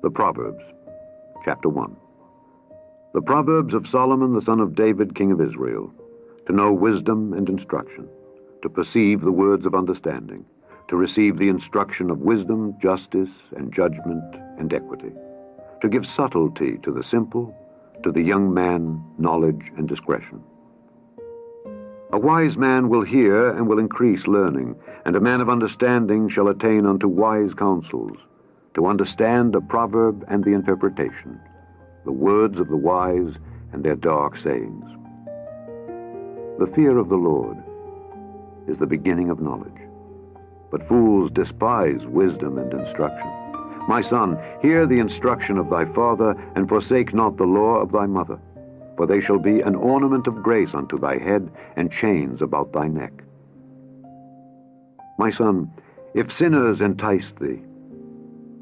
The Proverbs, chapter 1. The Proverbs of Solomon the son of David, king of Israel, to know wisdom and instruction, to perceive the words of understanding, to receive the instruction of wisdom, justice, and judgment, and equity, to give subtlety to the simple, to the young man knowledge and discretion. A wise man will hear and will increase learning, and a man of understanding shall attain unto wise counsels, to understand a proverb and the interpretation, the words of the wise and their dark sayings. The fear of the Lord is the beginning of knowledge, but fools despise wisdom and instruction. My son, hear the instruction of thy father, and forsake not the law of thy mother, for they shall be an ornament of grace unto thy head, and chains about thy neck. My son, if sinners entice thee,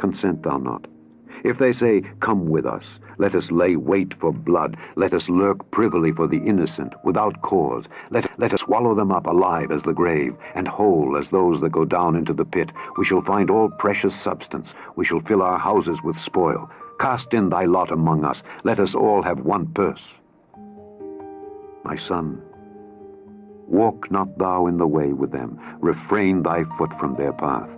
consent thou not. If they say, Come with us, let us lay wait for blood, let us lurk privily for the innocent, without cause, let us swallow them up alive as the grave, and whole as those that go down into the pit. We shall find all precious substance, we shall fill our houses with spoil. Cast in thy lot among us, let us all have one purse. My son, walk not thou in the way with them, refrain thy foot from their path.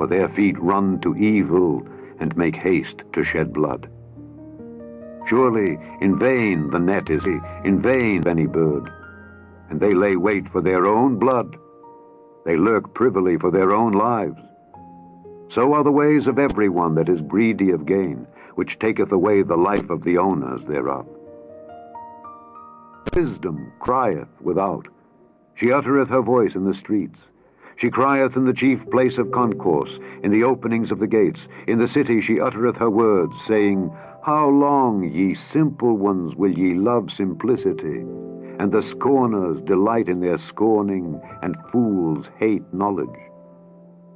For their feet run to evil, and make haste to shed blood. Surely in vain the net is, in vain any bird, and they lay wait for their own blood. They lurk privily for their own lives. So are the ways of every one that is greedy of gain, which taketh away the life of the owners thereof. Wisdom crieth without, she uttereth her voice in the streets. She crieth in the chief place of concourse, in the openings of the gates. In the city she uttereth her words, saying, How long, ye simple ones, will ye love simplicity? And the scorners delight in their scorning, and fools hate knowledge.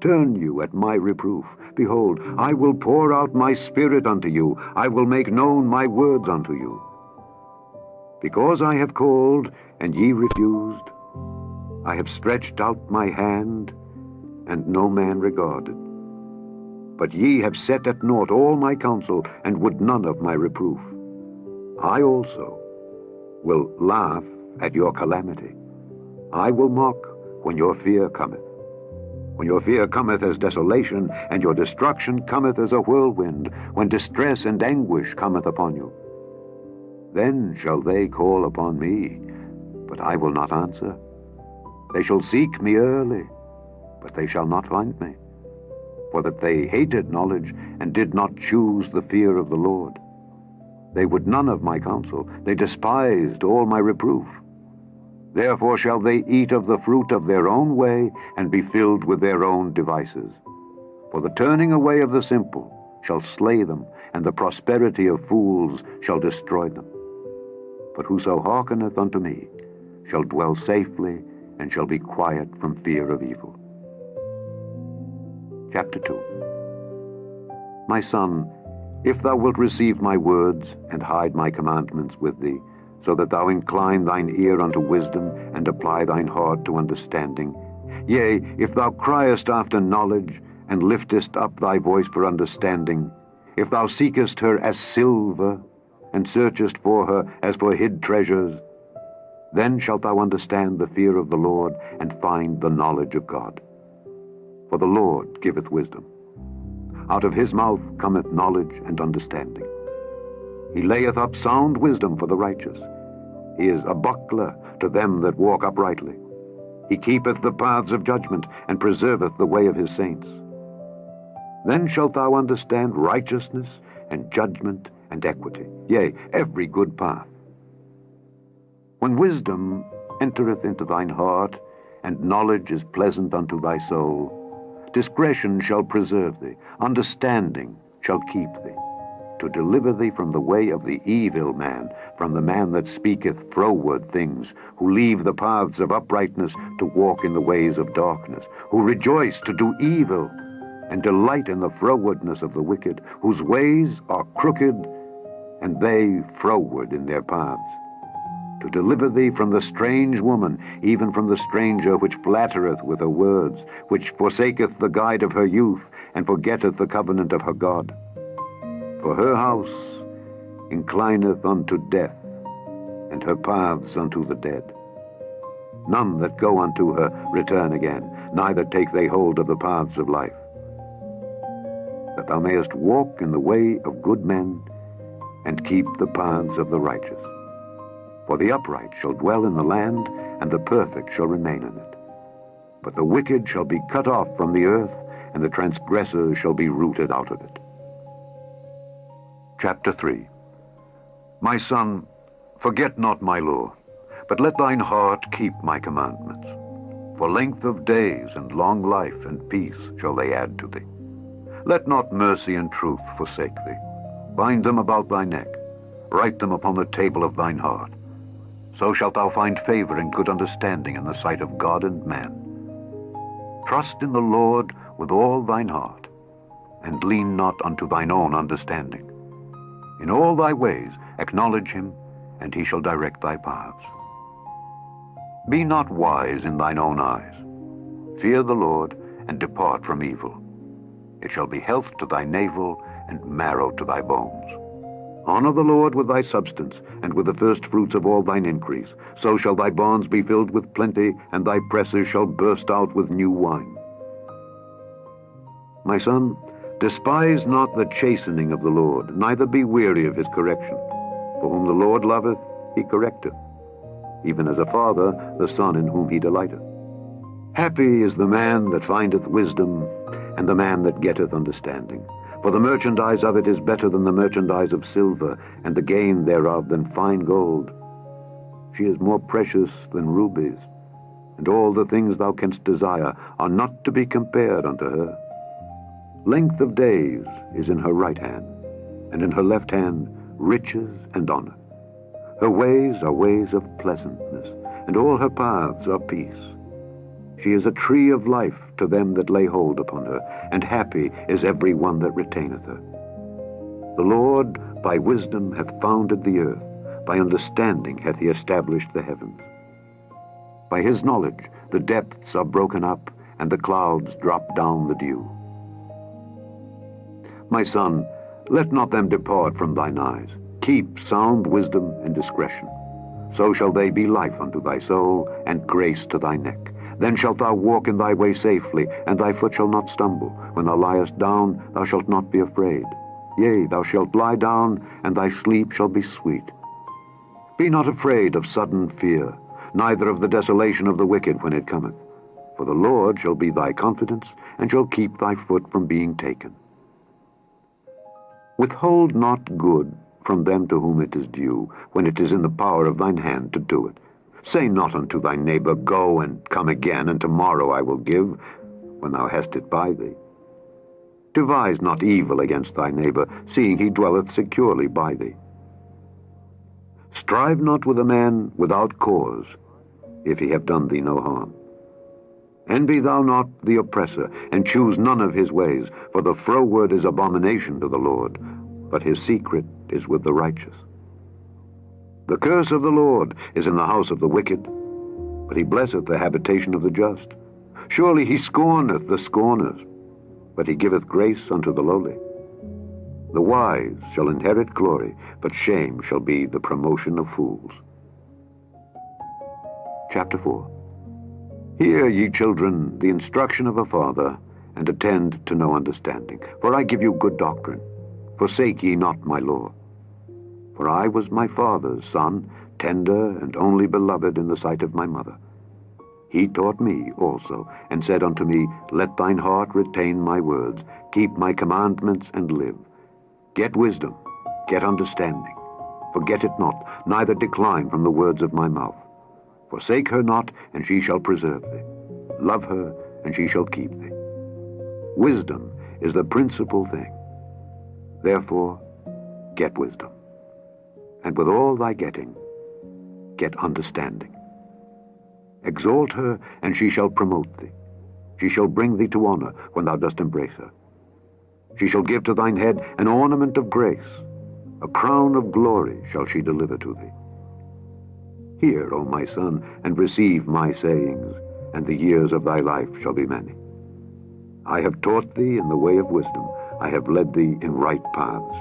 Turn you at my reproof. Behold, I will pour out my spirit unto you. I will make known my words unto you. Because I have called, and ye refused, I have stretched out my hand, and no man regarded. But ye have set at naught all my counsel, and would none of my reproof. I also will laugh at your calamity. I will mock when your fear cometh. When your fear cometh as desolation, and your destruction cometh as a whirlwind, when distress and anguish cometh upon you. Then shall they call upon me, but I will not answer. They shall seek me early, but they shall not find me. For that they hated knowledge, and did not choose the fear of the Lord. They would none of my counsel, they despised all my reproof. Therefore shall they eat of the fruit of their own way, and be filled with their own devices. For the turning away of the simple shall slay them, and the prosperity of fools shall destroy them. But whoso hearkeneth unto me shall dwell safely, and shall be quiet from fear of evil. Chapter 2. My son, if thou wilt receive my words, and hide my commandments with thee, so that thou incline thine ear unto wisdom, and apply thine heart to understanding, yea, if thou criest after knowledge, and liftest up thy voice for understanding, if thou seekest her as silver, and searchest for her as for hid treasures, then shalt thou understand the fear of the Lord, and find the knowledge of God. For the Lord giveth wisdom. Out of his mouth cometh knowledge and understanding. He layeth up sound wisdom for the righteous. He is a buckler to them that walk uprightly. He keepeth the paths of judgment, and preserveth the way of his saints. Then shalt thou understand righteousness, and judgment, and equity, yea, every good path. When wisdom entereth into thine heart, and knowledge is pleasant unto thy soul, discretion shall preserve thee, understanding shall keep thee, to deliver thee from the way of the evil man, from the man that speaketh froward things, who leave the paths of uprightness to walk in the ways of darkness, who rejoice to do evil, and delight in the frowardness of the wicked, whose ways are crooked, and they froward in their paths. To deliver thee from the strange woman, even from the stranger which flattereth with her words, which forsaketh the guide of her youth, and forgetteth the covenant of her God. For her house inclineth unto death, and her paths unto the dead. None that go unto her return again, neither take they hold of the paths of life. That thou mayest walk in the way of good men, and keep the paths of the righteous. For the upright shall dwell in the land, and the perfect shall remain in it. But the wicked shall be cut off from the earth, and the transgressors shall be rooted out of it. Chapter 3. My son, forget not my law, but let thine heart keep my commandments. For length of days and long life and peace shall they add to thee. Let not mercy and truth forsake thee. Bind them about thy neck. Write them upon the table of thine heart. So shalt thou find favor and good understanding in the sight of God and man. Trust in the Lord with all thine heart, and lean not unto thine own understanding. In all thy ways acknowledge him, and he shall direct thy paths. Be not wise in thine own eyes. Fear the Lord, and depart from evil. It shall be health to thy navel, and marrow to thy bones. Honor the Lord with thy substance, and with the first fruits of all thine increase. So shall thy barns be filled with plenty, and thy presses shall burst out with new wine. My son, despise not the chastening of the Lord, neither be weary of his correction. For whom the Lord loveth, he correcteth, even as a father the son in whom he delighteth. Happy is the man that findeth wisdom, and the man that getteth understanding. For the merchandise of it is better than the merchandise of silver, and the gain thereof than fine gold. She is more precious than rubies, and all the things thou canst desire are not to be compared unto her. Length of days is in her right hand, and in her left hand riches and honor. Her ways are ways of pleasantness, and all her paths are peace. She is a tree of life to them that lay hold upon her, and happy is every one that retaineth her. The Lord by wisdom hath founded the earth, by understanding hath he established the heavens. By his knowledge the depths are broken up, and the clouds drop down the dew. My son, let not them depart from thine eyes. Keep sound wisdom and discretion. So shall they be life unto thy soul, and grace to thy neck. Then shalt thou walk in thy way safely, and thy foot shall not stumble. When thou liest down, thou shalt not be afraid. Yea, thou shalt lie down, and thy sleep shall be sweet. Be not afraid of sudden fear, neither of the desolation of the wicked when it cometh. For the Lord shall be thy confidence, and shall keep thy foot from being taken. Withhold not good from them to whom it is due, when it is in the power of thine hand to do it. Say not unto thy neighbor, Go and come again, and tomorrow I will give, when thou hast it by thee. Devise not evil against thy neighbor, seeing he dwelleth securely by thee. Strive not with a man without cause, if he have done thee no harm. Envy thou not the oppressor, and choose none of his ways, for the froward is abomination to the Lord, but his secret is with the righteous. The curse of the Lord is in the house of the wicked, but he blesseth the habitation of the just. Surely he scorneth the scorners, but he giveth grace unto the lowly. The wise shall inherit glory, but shame shall be the promotion of fools. Chapter 4. Hear, ye children, the instruction of a father, and attend to no understanding. For I give you good doctrine. Forsake ye not my law. For I was my father's son, tender and only beloved in the sight of my mother. He taught me also, and said unto me, Let thine heart retain my words, keep my commandments, and live. Get wisdom, get understanding. Forget it not, neither decline from the words of my mouth. Forsake her not, and she shall preserve thee. Love her, and she shall keep thee. Wisdom is the principal thing. Therefore, get wisdom. And with all thy getting, get understanding. Exalt her, and she shall promote thee. She shall bring thee to honor when thou dost embrace her. She shall give to thine head an ornament of grace. A crown of glory shall she deliver to thee. Hear, O my son, and receive my sayings, and the years of thy life shall be many. I have taught thee in the way of wisdom. I have led thee in right paths.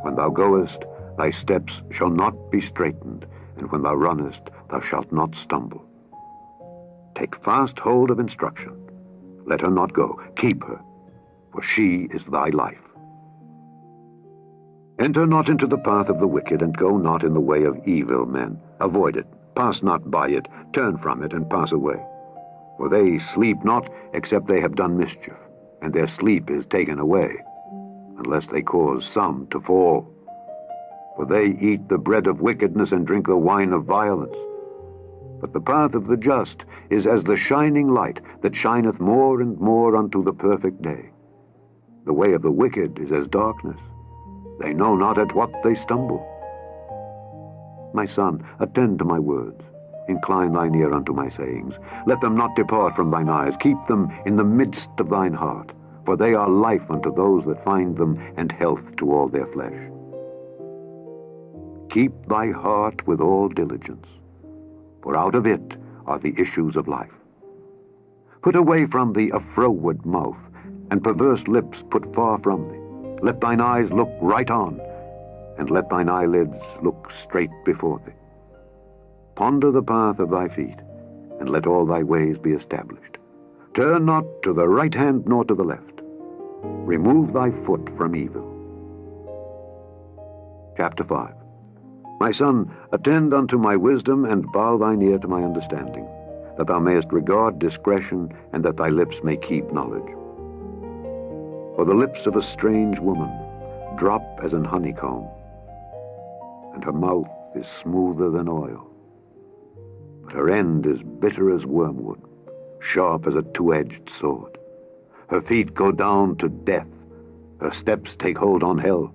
When thou goest, thy steps shall not be straitened, and when thou runnest, thou shalt not stumble. Take fast hold of instruction. Let her not go. Keep her, for she is thy life. Enter not into the path of the wicked, and go not in the way of evil men. Avoid it. Pass not by it. Turn from it, and pass away. For they sleep not, except they have done mischief, and their sleep is taken away, unless they cause some to fall. For they eat the bread of wickedness and drink the wine of violence. But the path of the just is as the shining light that shineth more and more unto the perfect day. The way of the wicked is as darkness. They know not at what they stumble. My son, attend to my words. Incline thine ear unto my sayings. Let them not depart from thine eyes. Keep them in the midst of thine heart, for they are life unto those that find them, and health to all their flesh. Keep thy heart with all diligence, for out of it are the issues of life. Put away from thee a froward mouth, and perverse lips put far from thee. Let thine eyes look right on, and let thine eyelids look straight before thee. Ponder the path of thy feet, and let all thy ways be established. Turn not to the right hand nor to the left. Remove thy foot from evil. Chapter 5. My son, attend unto my wisdom, and bow thine ear to my understanding, that thou mayest regard discretion, and that thy lips may keep knowledge. For the lips of a strange woman drop as an honeycomb, and her mouth is smoother than oil. But her end is bitter as wormwood, sharp as a two-edged sword. Her feet go down to death, her steps take hold on hell.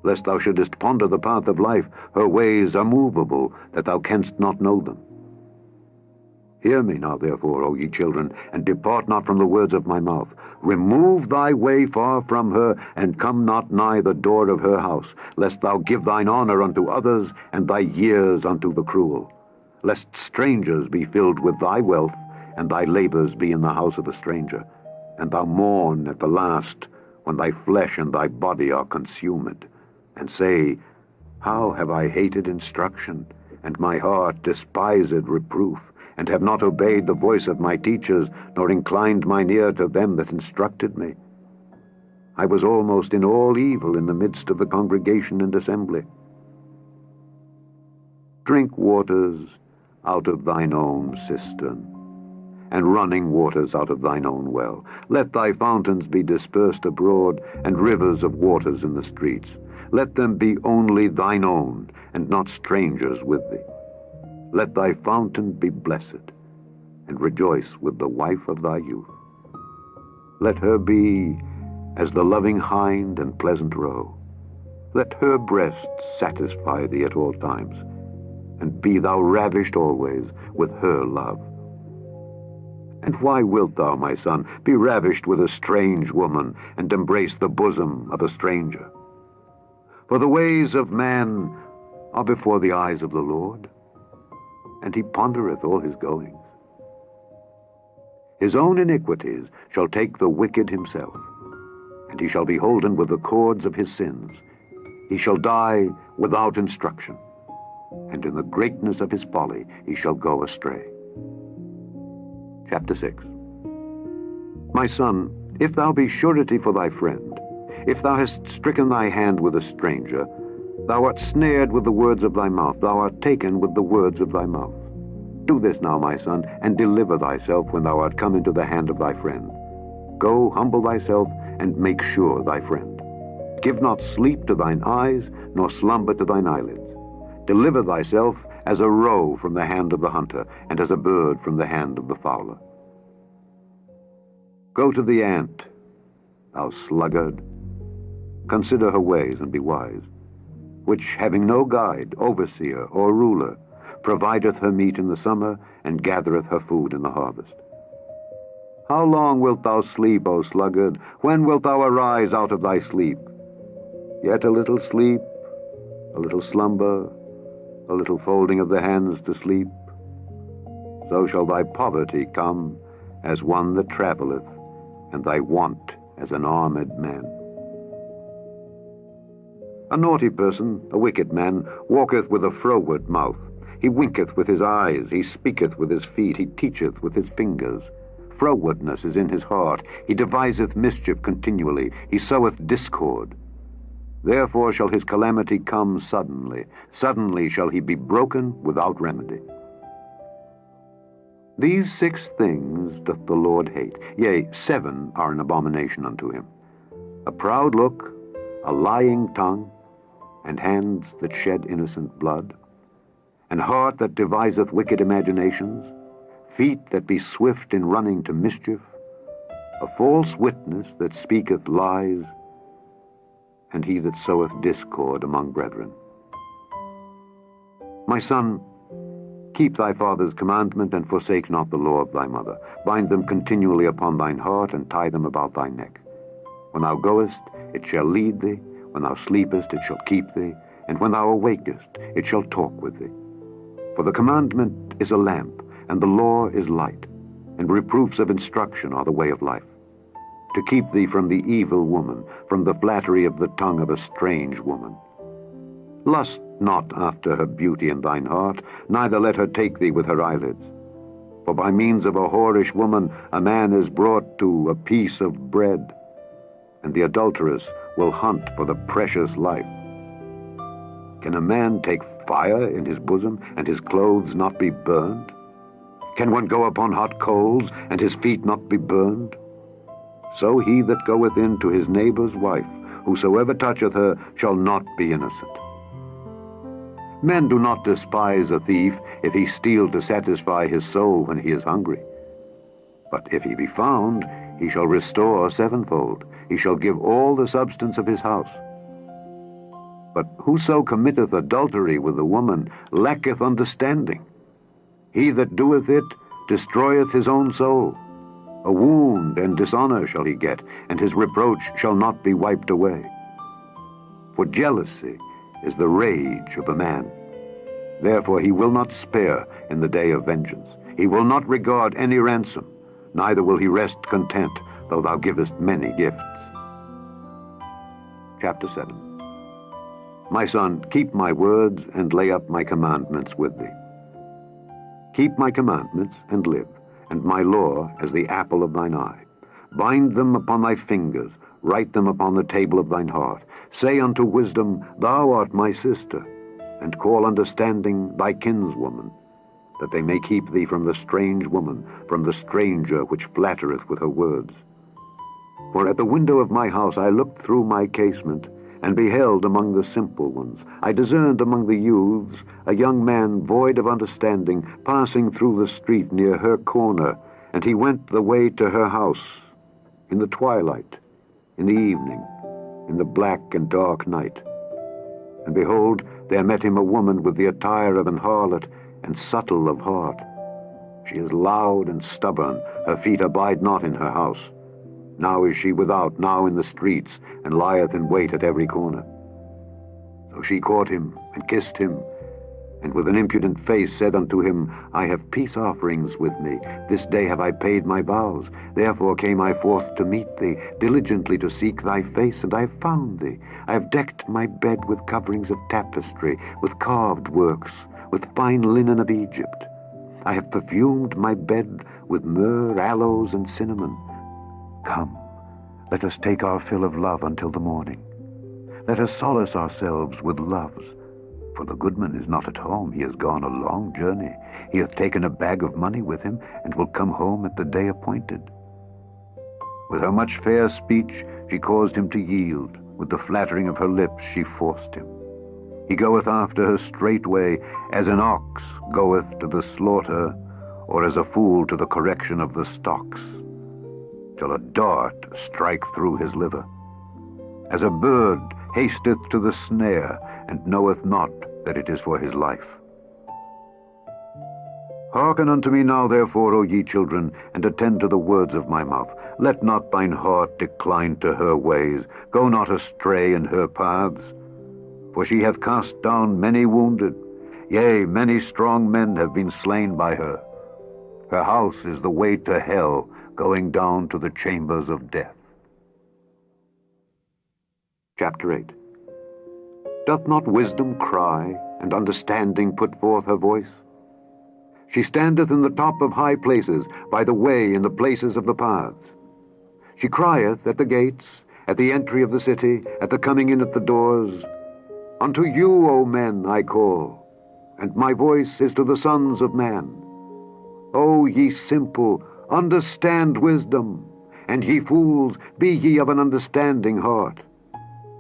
Lest thou shouldest ponder the path of life, her ways are movable, that thou canst not know them. Hear me now, therefore, O ye children, and depart not from the words of my mouth. Remove thy way far from her, and come not nigh the door of her house, lest thou give thine honor unto others, and thy years unto the cruel. Lest strangers be filled with thy wealth, and thy labors be in the house of a stranger, and thou mourn at the last, when thy flesh and thy body are consumed, and say, How have I hated instruction, and my heart despised reproof, and have not obeyed the voice of my teachers, nor inclined mine ear to them that instructed me. I was almost in all evil in the midst of the congregation and assembly. Drink waters out of thine own cistern, and running waters out of thine own well. Let thy fountains be dispersed abroad, and rivers of waters in the streets. Let them be only thine own, and not strangers with thee. Let thy fountain be blessed, and rejoice with the wife of thy youth. Let her be as the loving hind and pleasant roe. Let her breasts satisfy thee at all times, and be thou ravished always with her love. And why wilt thou, my son, be ravished with a strange woman, and embrace the bosom of a stranger? For the ways of man are before the eyes of the Lord, and he pondereth all his goings. His own iniquities shall take the wicked himself, and he shall be holden with the cords of his sins. He shall die without instruction, and in the greatness of his folly he shall go astray. Chapter 6. My son, if thou be surety for thy friend, if thou hast stricken thy hand with a stranger, thou art snared with the words of thy mouth, thou art taken with the words of thy mouth. Do this now, my son, and deliver thyself when thou art come into the hand of thy friend. Go, humble thyself, and make sure thy friend. Give not sleep to thine eyes, nor slumber to thine eyelids. Deliver thyself as a roe from the hand of the hunter, and as a bird from the hand of the fowler. Go to the ant, thou sluggard. Consider her ways, and be wise, which, having no guide, overseer, or ruler, provideth her meat in the summer, and gathereth her food in the harvest. How long wilt thou sleep, O sluggard? When wilt thou arise out of thy sleep? Yet a little sleep, a little slumber, a little folding of the hands to sleep. So shall thy poverty come as one that travelleth, and thy want as an armed man. A naughty person, a wicked man, walketh with a froward mouth. He winketh with his eyes, he speaketh with his feet, he teacheth with his fingers. Frowardness is in his heart, he deviseth mischief continually, he soweth discord. Therefore shall his calamity come suddenly, suddenly shall he be broken without remedy. These 6 things doth the Lord hate, yea, 7 are an abomination unto him: a proud look, a lying tongue, and hands that shed innocent blood, an heart that deviseth wicked imaginations, feet that be swift in running to mischief, a false witness that speaketh lies, and he that soweth discord among brethren. My son, keep thy father's commandment, and forsake not the law of thy mother. Bind them continually upon thine heart, and tie them about thy neck. When thou goest, it shall lead thee. When thou sleepest, it shall keep thee. And when thou awakest, it shall talk with thee. For the commandment is a lamp, and the law is light, and reproofs of instruction are the way of life. To keep thee from the evil woman, from the flattery of the tongue of a strange woman. Lust not after her beauty in thine heart, neither let her take thee with her eyelids. For by means of a whorish woman a man is brought to a piece of bread, and the adulteress will hunt for the precious life. Can a man take fire in his bosom, and his clothes not be burned? Can one go upon hot coals, and his feet not be burned? So he that goeth in to his neighbor's wife, whosoever toucheth her, shall not be innocent. Men do not despise a thief if he steal to satisfy his soul when he is hungry. But if he be found, he shall restore 7-fold. He shall give all the substance of his house. But whoso committeth adultery with a woman lacketh understanding. He that doeth it destroyeth his own soul. A wound and dishonor shall he get, and his reproach shall not be wiped away. For jealousy is the rage of a man. Therefore he will not spare in the day of vengeance. He will not regard any ransom, neither will he rest content, though thou givest many gifts. Chapter 7. My son, keep my words, and lay up my commandments with thee. Keep my commandments, and live, and my law as the apple of thine eye. Bind them upon thy fingers, write them upon the table of thine heart. Say unto wisdom, Thou art my sister, and call understanding thy kinswoman, that they may keep thee from the strange woman, from the stranger which flattereth with her words. For at the window of my house I looked through my casement, and beheld among the simple ones. I discerned among the youths a young man void of understanding, passing through the street near her corner, and he went the way to her house, in the twilight, in the evening, in the black and dark night. And behold, there met him a woman with the attire of an harlot, and subtle of heart. She is loud and stubborn, her feet abide not in her house. Now is she without, now in the streets, and lieth in wait at every corner. So she caught him, and kissed him, and with an impudent face said unto him, I have peace offerings with me. This day have I paid my vows. Therefore came I forth to meet thee, diligently to seek thy face, and I have found thee. I have decked my bed with coverings of tapestry, with carved works, with fine linen of Egypt. I have perfumed my bed with myrrh, aloes, and cinnamon. Come, let us take our fill of love until the morning. Let us solace ourselves with loves. For the goodman is not at home, he has gone a long journey. He hath taken a bag of money with him, and will come home at the day appointed. With her much fair speech she caused him to yield. With the flattering of her lips she forced him. He goeth after her straightway, as an ox goeth to the slaughter, or as a fool to the correction of the stocks, till a dart strike through his liver. As a bird hasteth to the snare, and knoweth not that it is for his life. Hearken unto me now, therefore, O ye children, and attend to the words of my mouth. Let not thine heart decline to her ways. Go not astray in her paths. For she hath cast down many wounded. Yea, many strong men have been slain by her. Her house is the way to hell, going down to the chambers of death. Chapter 8. Doth not wisdom cry, and understanding put forth her voice? She standeth in the top of high places, by the way in the places of the paths. She crieth at the gates, at the entry of the city, at the coming in at the doors. Unto you, O men, I call, and my voice is to the sons of man. O ye simple, understand wisdom, and ye fools, be ye of an understanding heart.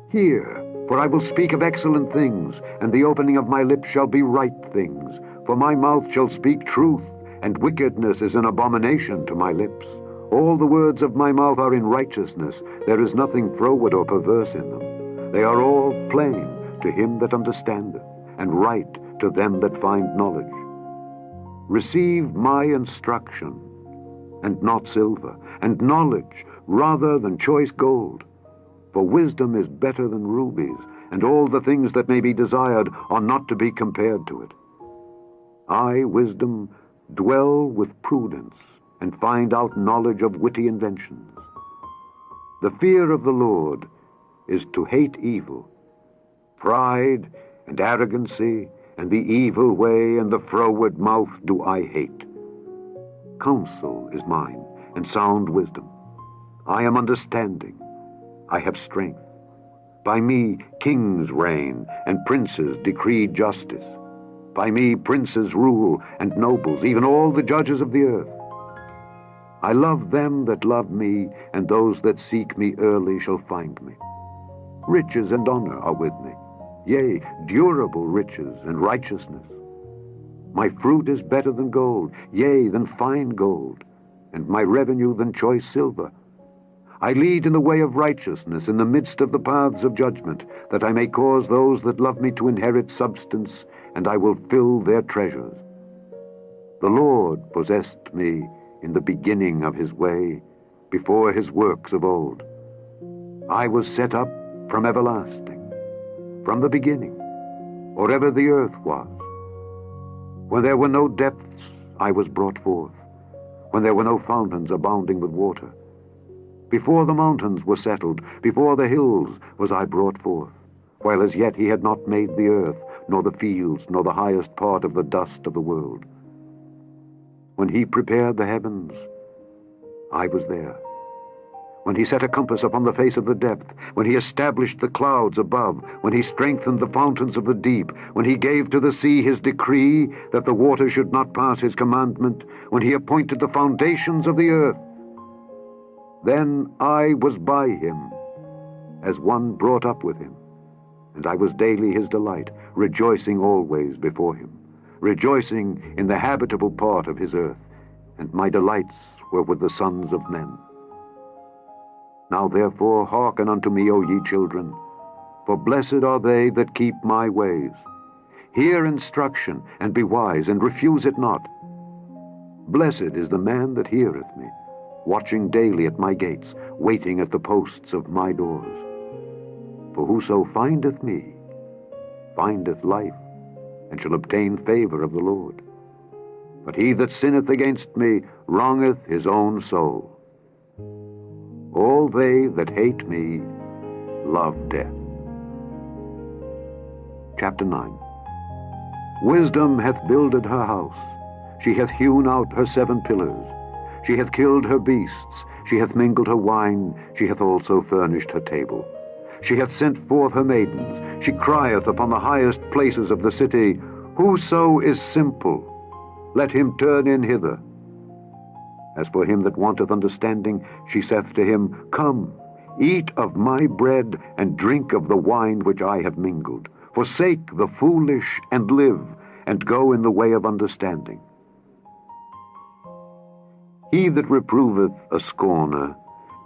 Hear, for I will speak of excellent things, and the opening of my lips shall be right things. For my mouth shall speak truth, and wickedness is an abomination to my lips. All the words of my mouth are in righteousness. There is nothing froward or perverse in them. They are all plain to him that understandeth, and right to them that find knowledge. Receive my instruction, and not silver, and knowledge rather than choice gold. For wisdom is better than rubies, and all the things that may be desired are not to be compared to it. I, wisdom, dwell with prudence, and find out knowledge of witty inventions. The fear of the Lord is to hate evil. Pride and arrogancy, and the evil way, and the froward mouth do I hate. Counsel is mine, and sound wisdom. I am understanding. I have strength. By me kings reign, and princes decree justice. By me princes rule, and nobles, even all the judges of the earth. I love them that love me, and those that seek me early shall find me. Riches and honor are with me, yea, durable riches and righteousness. My fruit is better than gold, yea, than fine gold, and my revenue than choice silver. I lead in the way of righteousness in the midst of the paths of judgment, that I may cause those that love me to inherit substance, and I will fill their treasures. The Lord possessed me in the beginning of his way, before his works of old. I was set up from everlasting, from the beginning, or ever the earth was. When there were no depths, I was brought forth, when there were no fountains abounding with water. Before the mountains were settled, before the hills was I brought forth, while as yet he had not made the earth, nor the fields, nor the highest part of the dust of the world. When he prepared the heavens, I was there. When he set a compass upon the face of the depth, when he established the clouds above, when he strengthened the fountains of the deep, when he gave to the sea his decree that the water should not pass his commandment, when he appointed the foundations of the earth, then I was by him, as one brought up with him, and I was daily his delight, rejoicing always before him, rejoicing in the habitable part of his earth, and my delights were with the sons of men. Now therefore hearken unto me, O ye children, for blessed are they that keep my ways. Hear instruction, and be wise, and refuse it not. Blessed is the man that heareth me, watching daily at my gates, waiting at the posts of my doors. For whoso findeth me, findeth life, and shall obtain favor of the Lord. But he that sinneth against me wrongeth his own soul. All they that hate me love death. Chapter 9. Wisdom hath builded her house. She hath hewn out her 7 pillars. She hath killed her beasts. She hath mingled her wine. She hath also furnished her table. She hath sent forth her maidens. She crieth upon the highest places of the city, Whoso is simple, let him turn in hither. As for him that wanteth understanding, she saith to him, Come, eat of my bread, and drink of the wine which I have mingled. Forsake the foolish, and live, and go in the way of understanding. He that reproveth a scorner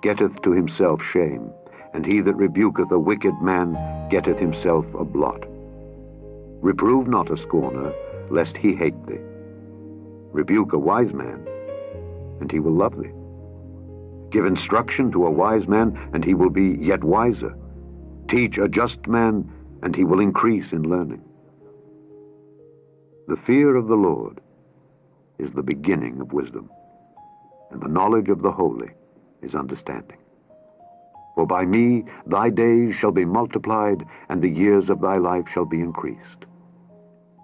getteth to himself shame, and he that rebuketh a wicked man getteth himself a blot. Reprove not a scorner, lest he hate thee. Rebuke a wise man, and he will love thee. Give instruction to a wise man, and he will be yet wiser. Teach a just man, and he will increase in learning. The fear of the Lord is the beginning of wisdom, and the knowledge of the holy is understanding. For by me thy days shall be multiplied, and the years of thy life shall be increased.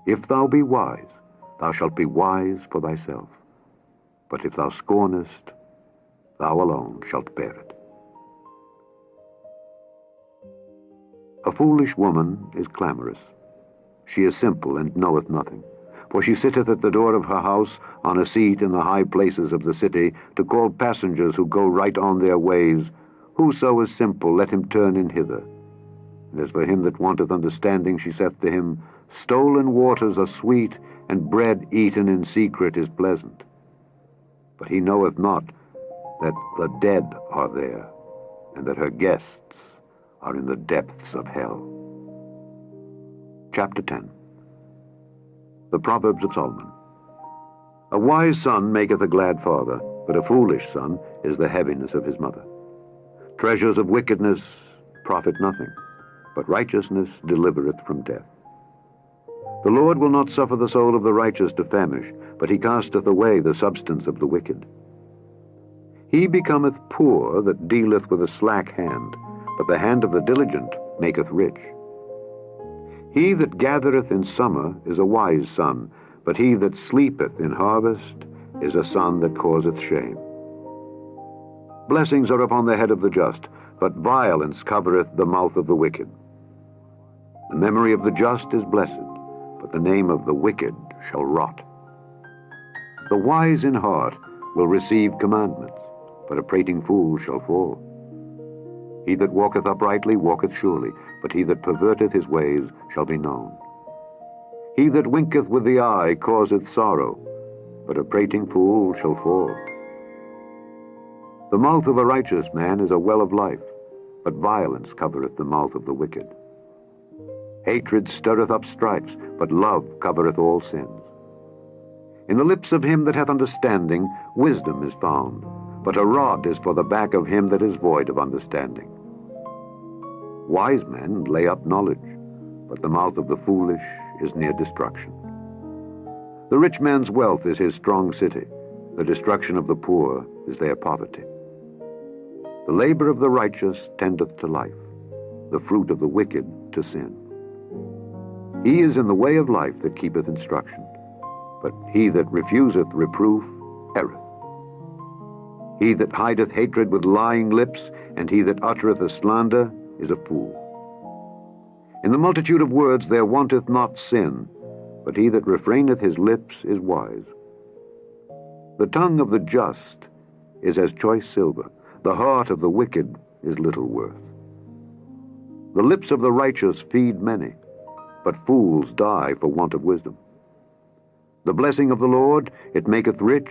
If thou be wise, thou shalt be wise for thyself. But if thou scornest, thou alone shalt bear it. A foolish woman is clamorous. She is simple and knoweth nothing. For she sitteth at the door of her house on a seat in the high places of the city, to call passengers who go right on their ways. Whoso is simple, let him turn in hither. And as for him that wanteth understanding, she saith to him, Stolen waters are sweet, and bread eaten in secret is pleasant. But he knoweth not that the dead are there, and that her guests are in the depths of hell. Chapter 10. The Proverbs of Solomon. A wise son maketh a glad father, but a foolish son is the heaviness of his mother. Treasures of wickedness profit nothing, but righteousness delivereth from death. The Lord will not suffer the soul of the righteous to famish, but he casteth away the substance of the wicked. He becometh poor that dealeth with a slack hand, but the hand of the diligent maketh rich. He that gathereth in summer is a wise son, but he that sleepeth in harvest is a son that causeth shame. Blessings are upon the head of the just, but violence covereth the mouth of the wicked. The memory of the just is blessed, but the name of the wicked shall rot. The wise in heart will receive commandments, but a prating fool shall fall. He that walketh uprightly walketh surely, but he that perverteth his ways shall be known. He that winketh with the eye causeth sorrow, but a prating fool shall fall. The mouth of a righteous man is a well of life, but violence covereth the mouth of the wicked. Hatred stirreth up strifes, but love covereth all sins. In the lips of him that hath understanding wisdom is found, but a rod is for the back of him that is void of understanding. Wise men lay up knowledge, but the mouth of the foolish is near destruction. The rich man's wealth is his strong city, the destruction of the poor is their poverty. The labor of the righteous tendeth to life, the fruit of the wicked to sin. He is in the way of life that keepeth instruction, but he that refuseth reproof erreth. He that hideth hatred with lying lips, and he that uttereth a slander, is a fool. In the multitude of words there wanteth not sin, but he that refraineth his lips is wise. The tongue of the just is as choice silver, the heart of the wicked is little worth. The lips of the righteous feed many, but fools die for want of wisdom. The blessing of the Lord, it maketh rich,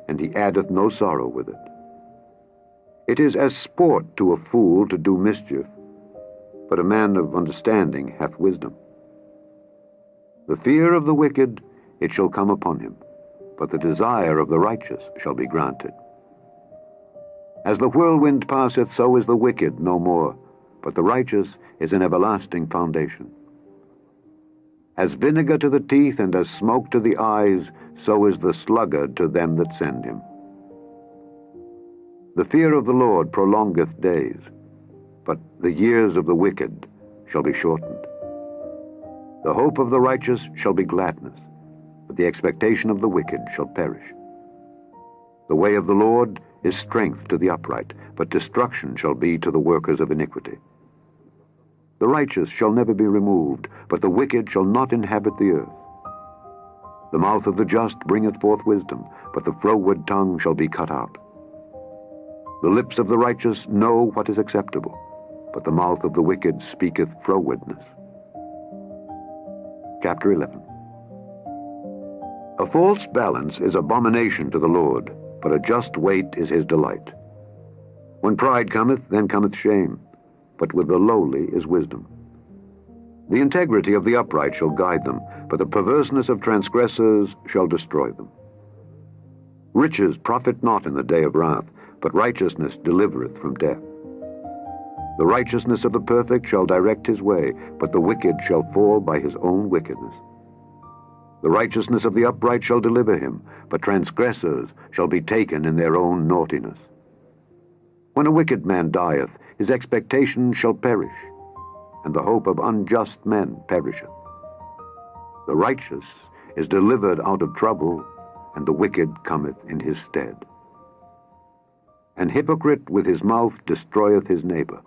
and he addeth no sorrow with it. It is as sport to a fool to do mischief, but a man of understanding hath wisdom. The fear of the wicked, it shall come upon him, but the desire of the righteous shall be granted. As the whirlwind passeth, so is the wicked no more, but the righteous is an everlasting foundation. As vinegar to the teeth and as smoke to the eyes, so is the sluggard to them that send him. The fear of the Lord prolongeth days, but the years of the wicked shall be shortened. The hope of the righteous shall be gladness, but the expectation of the wicked shall perish. The way of the Lord is strength to the upright, but destruction shall be to the workers of iniquity. The righteous shall never be removed, but the wicked shall not inhabit the earth. The mouth of the just bringeth forth wisdom, but the froward tongue shall be cut out. The lips of the righteous know what is acceptable, but the mouth of the wicked speaketh frowardness. Chapter 11. A false balance is abomination to the Lord, but a just weight is his delight. When pride cometh, then cometh shame, but with the lowly is wisdom. The integrity of the upright shall guide them, but the perverseness of transgressors shall destroy them. Riches profit not in the day of wrath, but righteousness delivereth from death. The righteousness of the perfect shall direct his way, but the wicked shall fall by his own wickedness. The righteousness of the upright shall deliver him, but transgressors shall be taken in their own naughtiness. When a wicked man dieth, his expectation shall perish, and the hope of unjust men perisheth. The righteous is delivered out of trouble, and the wicked cometh in his stead. An hypocrite with his mouth destroyeth his neighbor,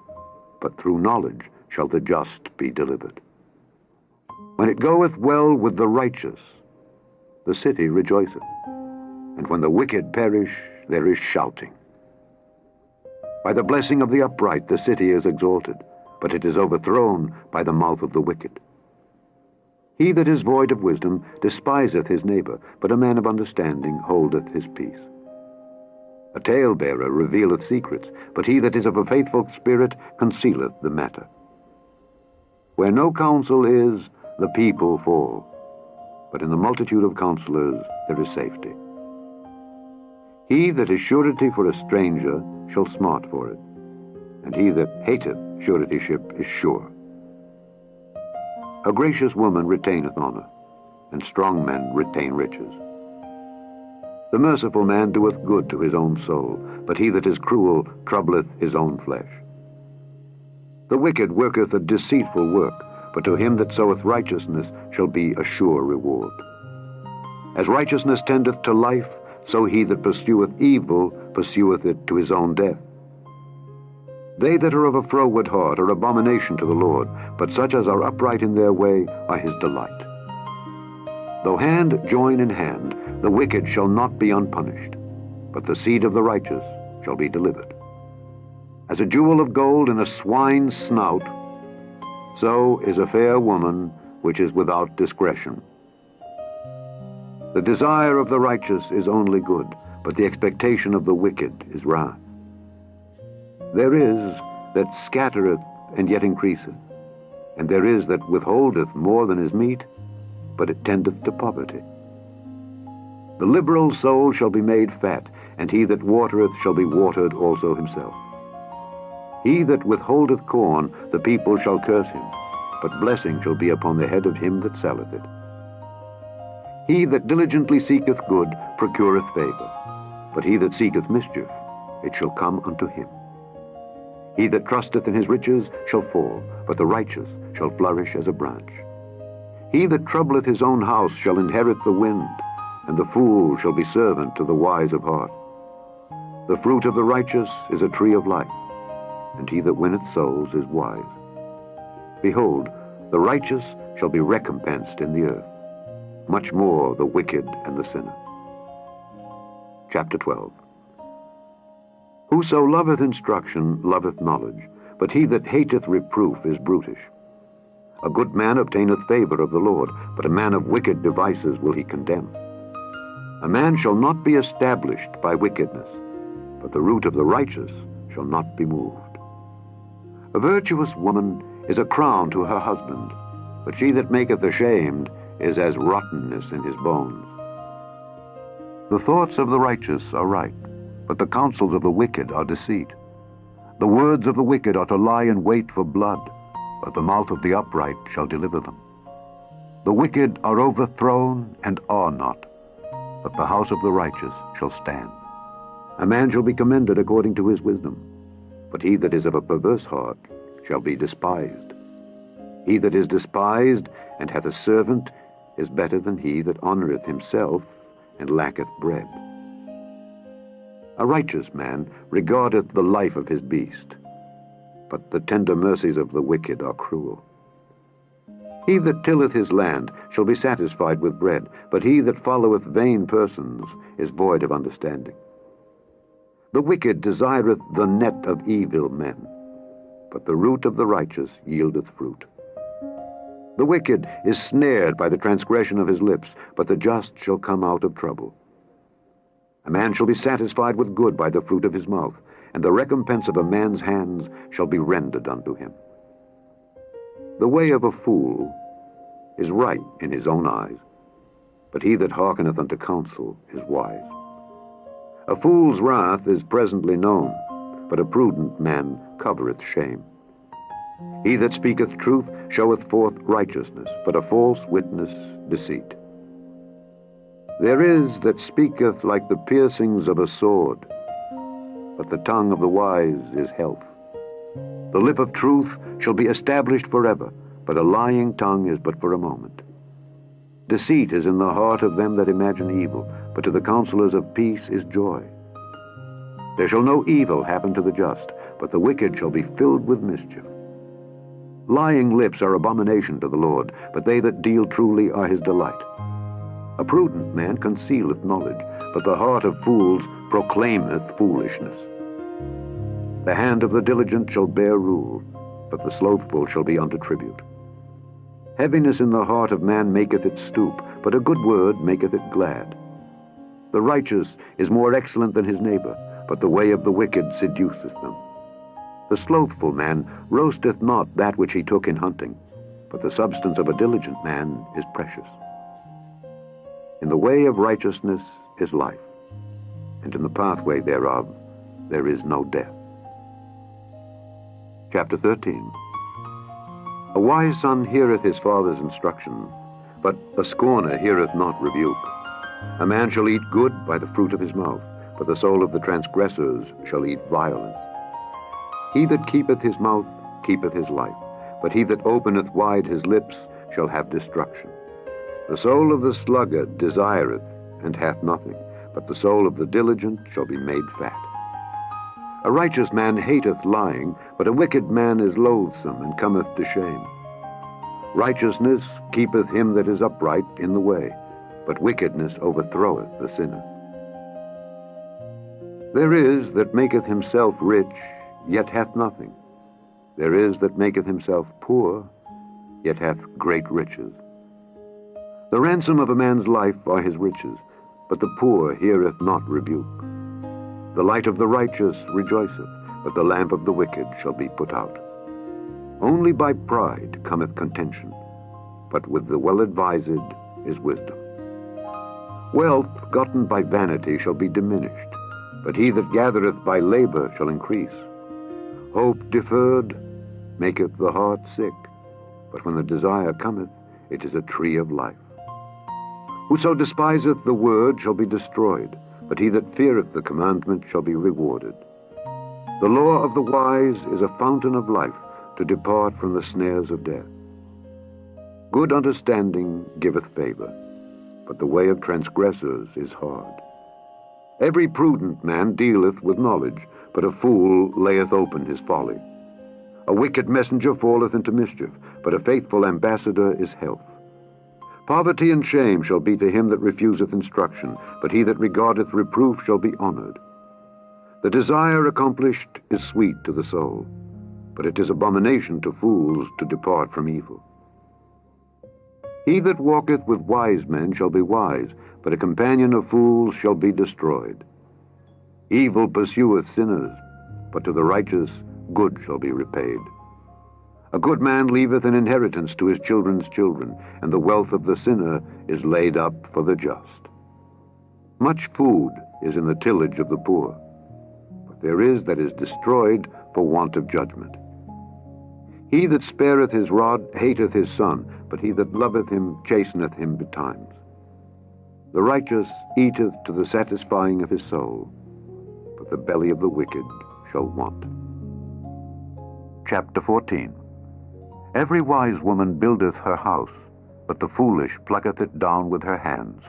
but through knowledge shall the just be delivered. When it goeth well with the righteous, the city rejoiceth, and when the wicked perish, there is shouting. By the blessing of the upright the city is exalted, but it is overthrown by the mouth of the wicked. He that is void of wisdom despiseth his neighbor, but a man of understanding holdeth his peace. A talebearer revealeth secrets, but he that is of a faithful spirit concealeth the matter. Where no counsel is, the people fall, but in the multitude of counselors there is safety. He that is surety for a stranger shall smart for it, and he that hateth suretyship is sure. A gracious woman retaineth honor, and strong men retain riches. The merciful man doeth good to his own soul, but he that is cruel troubleth his own flesh. The wicked worketh a deceitful work, but to him that soweth righteousness shall be a sure reward. As righteousness tendeth to life, so he that pursueth evil pursueth it to his own death. They that are of a froward heart are abomination to the Lord, but such as are upright in their way are his delight. Though hand join in hand, the wicked shall not be unpunished, but the seed of the righteous shall be delivered. As a jewel of gold in a swine's snout, so is a fair woman which is without discretion. The desire of the righteous is only good, but the expectation of the wicked is wrath. There is that scattereth and yet increaseth, and there is that withholdeth more than is meet, but it tendeth to poverty. The liberal soul shall be made fat, and he that watereth shall be watered also himself. He that withholdeth corn, the people shall curse him, but blessing shall be upon the head of him that selleth it. He that diligently seeketh good procureth favor, but he that seeketh mischief, it shall come unto him. He that trusteth in his riches shall fall, but the righteous shall flourish as a branch. He that troubleth his own house shall inherit the wind, and the fool shall be servant to the wise of heart. The fruit of the righteous is a tree of life, and he that winneth souls is wise. Behold, the righteous shall be recompensed in the earth, much more the wicked and the sinner. Chapter 12. Whoso loveth instruction loveth knowledge, but he that hateth reproof is brutish. A good man obtaineth favor of the Lord, but a man of wicked devices will he condemn. A man shall not be established by wickedness, but the root of the righteous shall not be moved. A virtuous woman is a crown to her husband, but she that maketh ashamed is as rottenness in his bones. The thoughts of the righteous are right, but the counsels of the wicked are deceit. The words of the wicked are to lie in wait for blood, but the mouth of the upright shall deliver them. The wicked are overthrown and are not, but the house of the righteous shall stand. A man shall be commended according to his wisdom, but he that is of a perverse heart shall be despised. He that is despised and hath a servant is better than he that honoureth himself and lacketh bread. A righteous man regardeth the life of his beast, but the tender mercies of the wicked are cruel. He that tilleth his land shall be satisfied with bread, but he that followeth vain persons is void of understanding. The wicked desireth the net of evil men, but the root of the righteous yieldeth fruit. The wicked is snared by the transgression of his lips, but the just shall come out of trouble. A man shall be satisfied with good by the fruit of his mouth, and the recompense of a man's hands shall be rendered unto him. The way of a fool is right in his own eyes, but he that hearkeneth unto counsel is wise. A fool's wrath is presently known, but a prudent man covereth shame. He that speaketh truth showeth forth righteousness, but a false witness deceit. There is that speaketh like the piercings of a sword, but the tongue of the wise is health. The lip of truth shall be established forever, but a lying tongue is but for a moment. Deceit is in the heart of them that imagine evil, but to the counselors of peace is joy. There shall no evil happen to the just, but the wicked shall be filled with mischief. Lying lips are abomination to the Lord, but they that deal truly are his delight. A prudent man concealeth knowledge, but the heart of fools proclaimeth foolishness. The hand of the diligent shall bear rule, but the slothful shall be unto tribute. Heaviness in the heart of man maketh it stoop, but a good word maketh it glad. The righteous is more excellent than his neighbor, but the way of the wicked seduceth them. The slothful man roasteth not that which he took in hunting, but the substance of a diligent man is precious. In the way of righteousness is life, and in the pathway thereof there is no death. Chapter 13. A wise son heareth his father's instruction, but a scorner heareth not rebuke. A man shall eat good by the fruit of his mouth, but the soul of the transgressors shall eat violence. He that keepeth his mouth keepeth his life, but he that openeth wide his lips shall have destruction. The soul of the sluggard desireth, and hath nothing, but the soul of the diligent shall be made fat. A righteous man hateth lying, but a wicked man is loathsome, and cometh to shame. Righteousness keepeth him that is upright in the way, but wickedness overthroweth the sinner. There is that maketh himself rich, yet hath nothing. There is that maketh himself poor, yet hath great riches. The ransom of a man's life are his riches, but the poor heareth not rebuke. The light of the righteous rejoiceth, but the lamp of the wicked shall be put out. Only by pride cometh contention, but with the well-advised is wisdom. Wealth gotten by vanity shall be diminished, but he that gathereth by labor shall increase. Hope deferred maketh the heart sick, but when the desire cometh, it is a tree of life. Whoso despiseth the word shall be destroyed, but he that feareth the commandment shall be rewarded. The law of the wise is a fountain of life, to depart from the snares of death. Good understanding giveth favor, but the way of transgressors is hard. Every prudent man dealeth with knowledge, but a fool layeth open his folly. A wicked messenger falleth into mischief, but a faithful ambassador is health. Poverty and shame shall be to him that refuseth instruction, but he that regardeth reproof shall be honored. The desire accomplished is sweet to the soul, but it is abomination to fools to depart from evil. He that walketh with wise men shall be wise, but a companion of fools shall be destroyed. Evil pursueth sinners, but to the righteous good shall be repaid. A good man leaveth an inheritance to his children's children, and the wealth of the sinner is laid up for the just. Much food is in the tillage of the poor, but there is that is destroyed for want of judgment. He that spareth his rod hateth his son, but he that loveth him chasteneth him betimes. The righteous eateth to the satisfying of his soul, but the belly of the wicked shall want. Chapter 14. Every wise woman buildeth her house, but the foolish plucketh it down with her hands.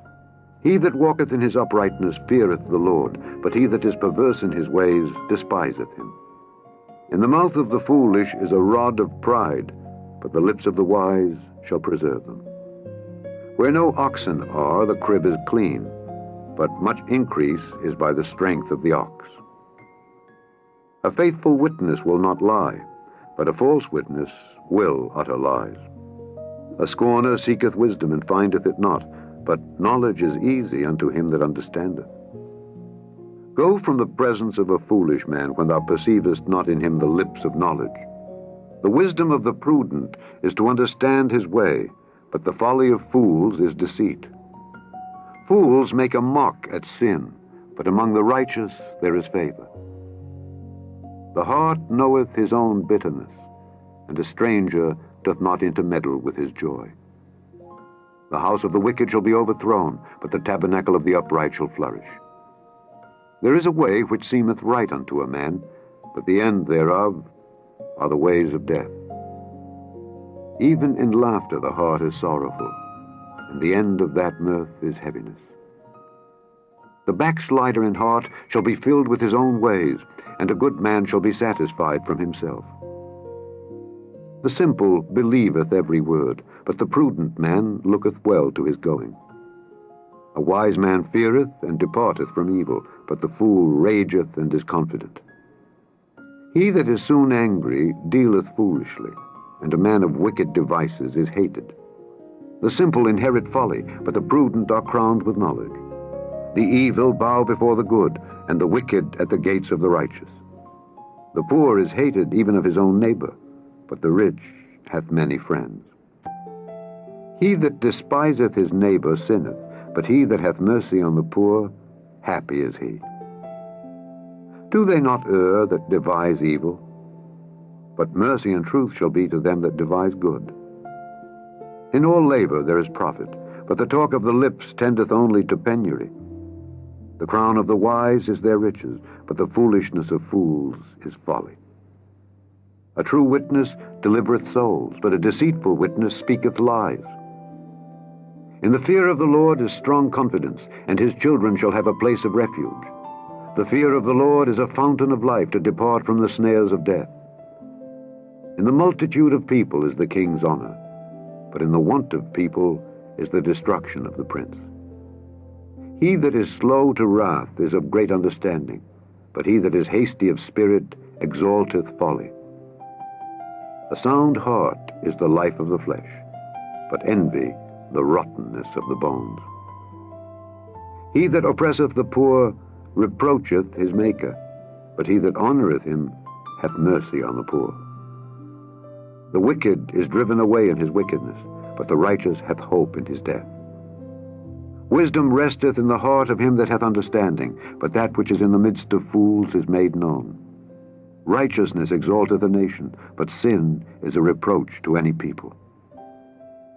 He that walketh in his uprightness feareth the Lord, but he that is perverse in his ways despiseth him. In the mouth of the foolish is a rod of pride, but the lips of the wise shall preserve them. Where no oxen are, the crib is clean, but much increase is by the strength of the ox. A faithful witness will not lie, but a false witness will utter lies. A scorner seeketh wisdom and findeth it not, but knowledge is easy unto him that understandeth. Go from the presence of a foolish man when thou perceivest not in him the lips of knowledge. The wisdom of the prudent is to understand his way, but the folly of fools is deceit. Fools make a mock at sin, but among the righteous there is favor. The heart knoweth his own bitterness, and a stranger doth not intermeddle with his joy. The house of the wicked shall be overthrown, but the tabernacle of the upright shall flourish. There is a way which seemeth right unto a man, but the end thereof are the ways of death. Even in laughter the heart is sorrowful, and the end of that mirth is heaviness. The backslider in heart shall be filled with his own ways, and a good man shall be satisfied from himself. The simple believeth every word, but the prudent man looketh well to his going. A wise man feareth and departeth from evil, but the fool rageth and is confident. He that is soon angry dealeth foolishly, and a man of wicked devices is hated. The simple inherit folly, but the prudent are crowned with knowledge. The evil bow before the good, and the wicked at the gates of the righteous. The poor is hated even of his own neighbor, but the rich hath many friends. He that despiseth his neighbor sinneth, but he that hath mercy on the poor, happy is he. Do they not err that devise evil? But mercy and truth shall be to them that devise good. In all labor there is profit, but the talk of the lips tendeth only to penury. The crown of the wise is their riches, but the foolishness of fools is folly. A true witness delivereth souls, but a deceitful witness speaketh lies. In the fear of the Lord is strong confidence, and his children shall have a place of refuge. The fear of the Lord is a fountain of life to depart from the snares of death. In the multitude of people is the king's honor, but in the want of people is the destruction of the prince. He that is slow to wrath is of great understanding, but he that is hasty of spirit exalteth folly. A sound heart is the life of the flesh, but envy the rottenness of the bones. He that oppresseth the poor reproacheth his Maker, but he that honoureth him hath mercy on the poor. The wicked is driven away in his wickedness, but the righteous hath hope in his death. Wisdom resteth in the heart of him that hath understanding, but that which is in the midst of fools is made known. Righteousness exalteth a nation, but sin is a reproach to any people.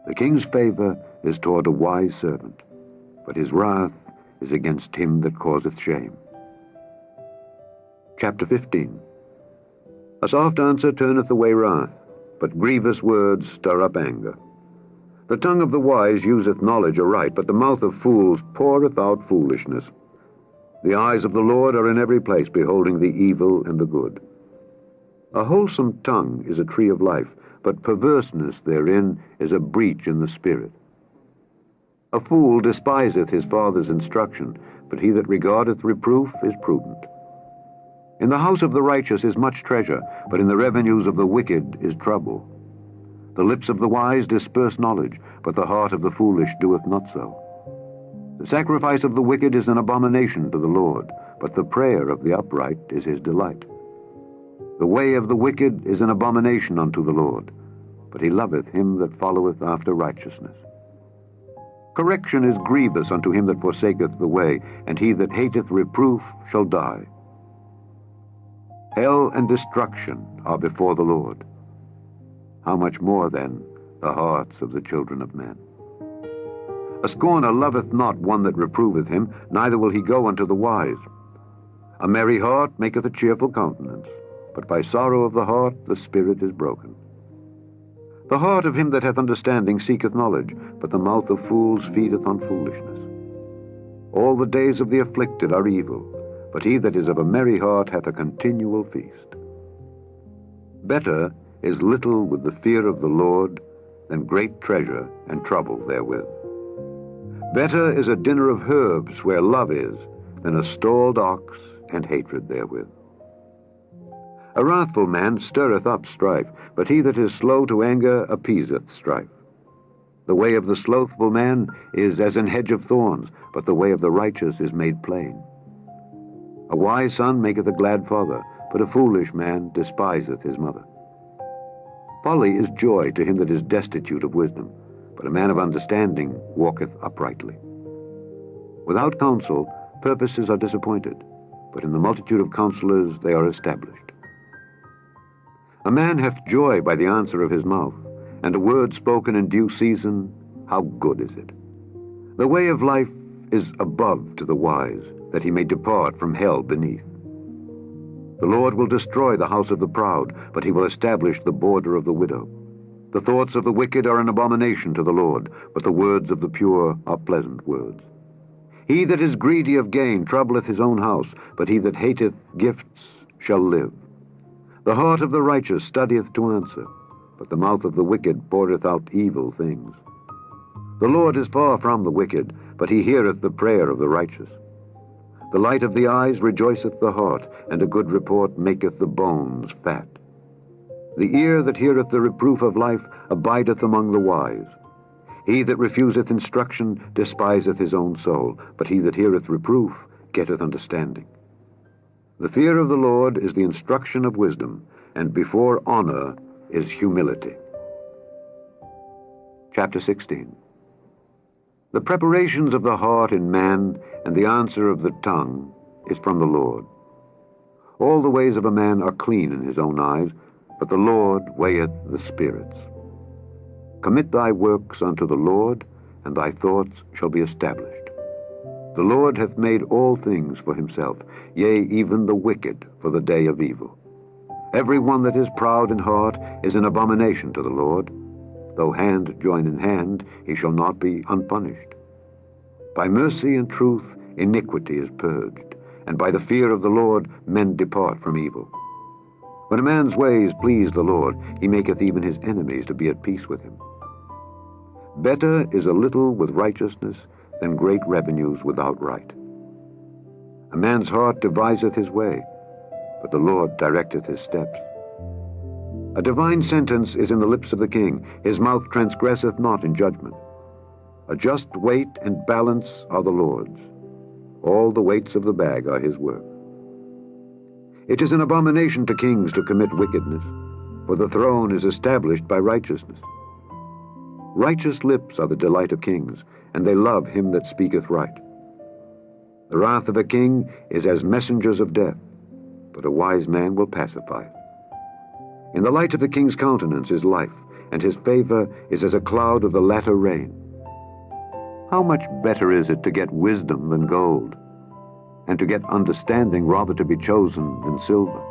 The king's favor is toward a wise servant, but his wrath is against him that causeth shame. Chapter 15. A soft answer turneth away wrath, but grievous words stir up anger. The tongue of the wise useth knowledge aright, but the mouth of fools poureth out foolishness. The eyes of the Lord are in every place, beholding the evil and the good. A wholesome tongue is a tree of life, but perverseness therein is a breach in the spirit. A fool despiseth his father's instruction, but he that regardeth reproof is prudent. In the house of the righteous is much treasure, but in the revenues of the wicked is trouble. The lips of the wise disperse knowledge, but the heart of the foolish doeth not so. The sacrifice of the wicked is an abomination to the Lord, but the prayer of the upright is his delight. The way of the wicked is an abomination unto the Lord, but he loveth him that followeth after righteousness. Correction is grievous unto him that forsaketh the way, and he that hateth reproof shall die. Hell and destruction are before the Lord. How much more, then, the hearts of the children of men? A scorner loveth not one that reproveth him, neither will he go unto the wise. A merry heart maketh a cheerful countenance, but by sorrow of the heart the spirit is broken. The heart of him that hath understanding seeketh knowledge, but the mouth of fools feedeth on foolishness. All the days of the afflicted are evil, but he that is of a merry heart hath a continual feast. Better is little with the fear of the Lord than great treasure and trouble therewith. Better is a dinner of herbs where love is than a stalled ox and hatred therewith. A wrathful man stirreth up strife, but he that is slow to anger appeaseth strife. The way of the slothful man is as an hedge of thorns, but the way of the righteous is made plain. A wise son maketh a glad father, but a foolish man despiseth his mother. Folly is joy to him that is destitute of wisdom, but a man of understanding walketh uprightly. Without counsel, purposes are disappointed, but in the multitude of counselors they are established. A man hath joy by the answer of his mouth, and a word spoken in due season, how good is it? The way of life is above to the wise, that he may depart from hell beneath. The Lord will destroy the house of the proud, but he will establish the border of the widow. The thoughts of the wicked are an abomination to the Lord, but the words of the pure are pleasant words. He that is greedy of gain troubleth his own house, but he that hateth gifts shall live. The heart of the righteous studieth to answer, but the mouth of the wicked poureth out evil things. The Lord is far from the wicked, but he heareth the prayer of the righteous. The light of the eyes rejoiceth the heart, and a good report maketh the bones fat. The ear that heareth the reproof of life abideth among the wise. He that refuseth instruction despiseth his own soul, but he that heareth reproof getteth understanding. The fear of the Lord is the instruction of wisdom, and before honor is humility. Chapter 16. The preparations of the heart in man and the answer of the tongue is from the Lord. All the ways of a man are clean in his own eyes, but the Lord weigheth the spirits. Commit thy works unto the Lord, and thy thoughts shall be established. The Lord hath made all things for himself, yea, even the wicked for the day of evil. Every one that is proud in heart is an abomination to the Lord. Though hand join in hand, he shall not be unpunished. By mercy and truth iniquity is purged, and by the fear of the Lord men depart from evil. When a man's ways please the Lord, he maketh even his enemies to be at peace with him. Better is a little with righteousness than great revenues without right. A man's heart deviseth his way, but the Lord directeth his steps. A divine sentence is in the lips of the king, his mouth transgresseth not in judgment. A just weight and balance are the Lord's. All the weights of the bag are his work. It is an abomination to kings to commit wickedness, for the throne is established by righteousness. Righteous lips are the delight of kings, and they love him that speaketh right. The wrath of a king is as messengers of death, but a wise man will pacify it. In the light of the king's countenance is life, and his favor is as a cloud of the latter rain. How much better is it to get wisdom than gold, and to get understanding rather to be chosen than silver?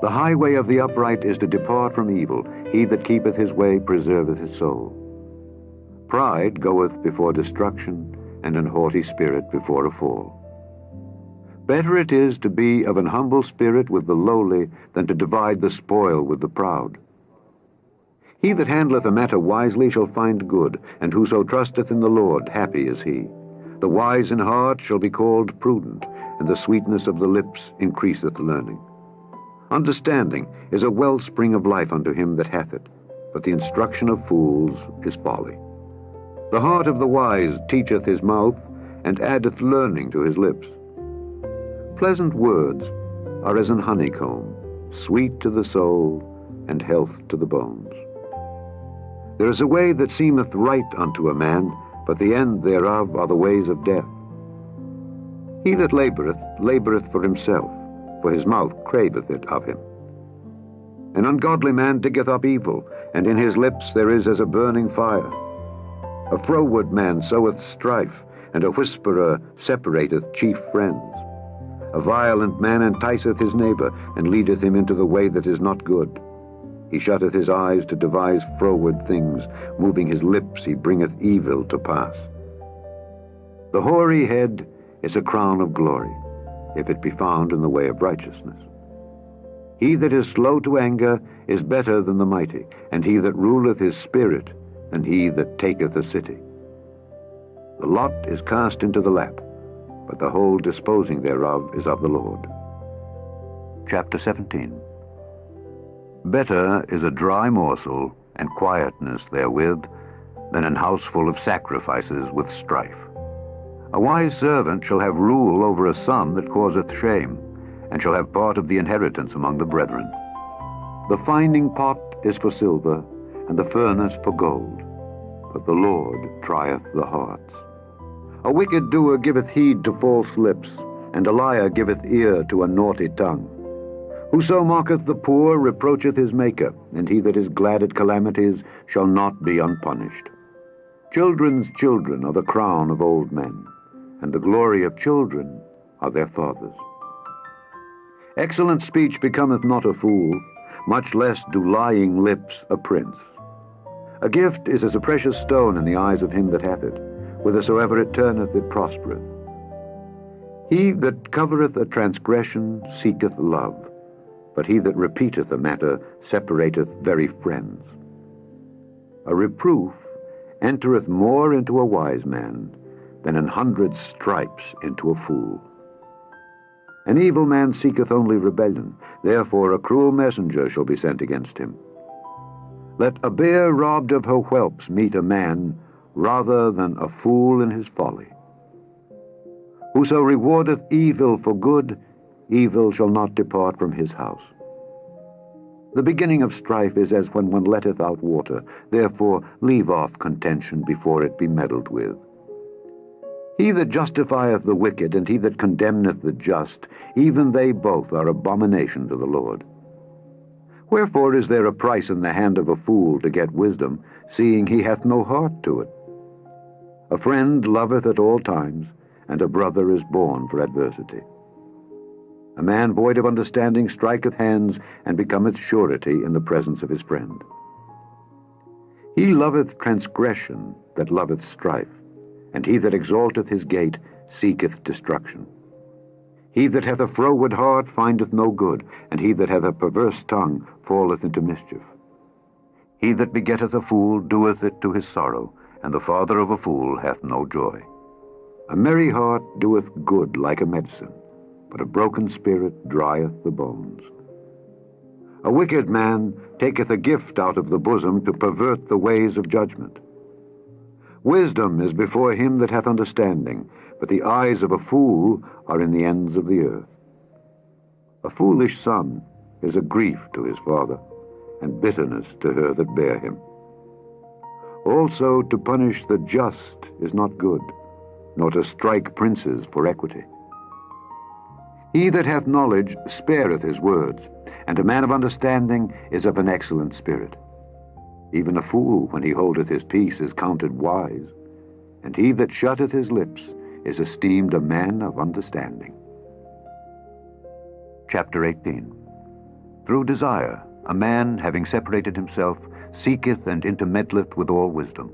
The highway of the upright is to depart from evil. He that keepeth his way preserveth his soul. Pride goeth before destruction, and an haughty spirit before a fall. Better it is to be of an humble spirit with the lowly than to divide the spoil with the proud. He that handleth a matter wisely shall find good, and whoso trusteth in the Lord, happy is he. The wise in heart shall be called prudent, and the sweetness of the lips increaseth learning. Understanding is a wellspring of life unto him that hath it, but the instruction of fools is folly. The heart of the wise teacheth his mouth, and addeth learning to his lips. Pleasant words are as an honeycomb, sweet to the soul, and health to the bones. There is a way that seemeth right unto a man, but the end thereof are the ways of death. He that laboureth, laboureth for himself, for his mouth craveth it of him. An ungodly man diggeth up evil, and in his lips there is as a burning fire. A froward man soweth strife, and a whisperer separateth chief friends. A violent man enticeth his neighbor, and leadeth him into the way that is not good. He shutteth his eyes to devise froward things, moving his lips he bringeth evil to pass. The hoary head is a crown of glory, if it be found in the way of righteousness. He that is slow to anger is better than the mighty, and he that ruleth his spirit than he that taketh a city. The lot is cast into the lap, but the whole disposing thereof is of the Lord. Chapter 17. Better is a dry morsel and quietness therewith than an house full of sacrifices with strife. A wise servant shall have rule over a son that causeth shame, and shall have part of the inheritance among the brethren. The finding pot is for silver, and the furnace for gold, but the Lord trieth the hearts. A wicked doer giveth heed to false lips, and a liar giveth ear to a naughty tongue. Whoso mocketh the poor reproacheth his Maker, and he that is glad at calamities shall not be unpunished. Children's children are the crown of old men, and the glory of children are their fathers. Excellent speech becometh not a fool, much less do lying lips a prince. A gift is as a precious stone in the eyes of him that hath it. Whithersoever it turneth, it prospereth. He that covereth a transgression seeketh love, but he that repeateth a matter separateth very friends. A reproof entereth more into a wise man than 100 stripes into a fool. An evil man seeketh only rebellion, therefore a cruel messenger shall be sent against him. Let a bear robbed of her whelps meet a man, rather than a fool in his folly. Whoso rewardeth evil for good, evil shall not depart from his house. The beginning of strife is as when one letteth out water, therefore leave off contention before it be meddled with. He that justifieth the wicked, and he that condemneth the just, even they both are abomination to the Lord. Wherefore is there a price in the hand of a fool to get wisdom, seeing he hath no heart to it? A friend loveth at all times, and a brother is born for adversity. A man void of understanding striketh hands, and becometh surety in the presence of his friend. He loveth transgression that loveth strife, and he that exalteth his gate seeketh destruction. He that hath a froward heart findeth no good, and he that hath a perverse tongue falleth into mischief. He that begetteth a fool doeth it to his sorrow, and the father of a fool hath no joy. A merry heart doeth good like a medicine, but a broken spirit drieth the bones. A wicked man taketh a gift out of the bosom to pervert the ways of judgment. Wisdom is before him that hath understanding, but the eyes of a fool are in the ends of the earth. A foolish son is a grief to his father, and bitterness to her that bare him. Also to punish the just is not good, nor to strike princes for equity. He that hath knowledge spareth his words, and a man of understanding is of an excellent spirit. Even a fool, when he holdeth his peace, is counted wise, and he that shutteth his lips is esteemed a man of understanding. Chapter 18. Through desire, a man, having separated himself, seeketh and intermeddleth with all wisdom.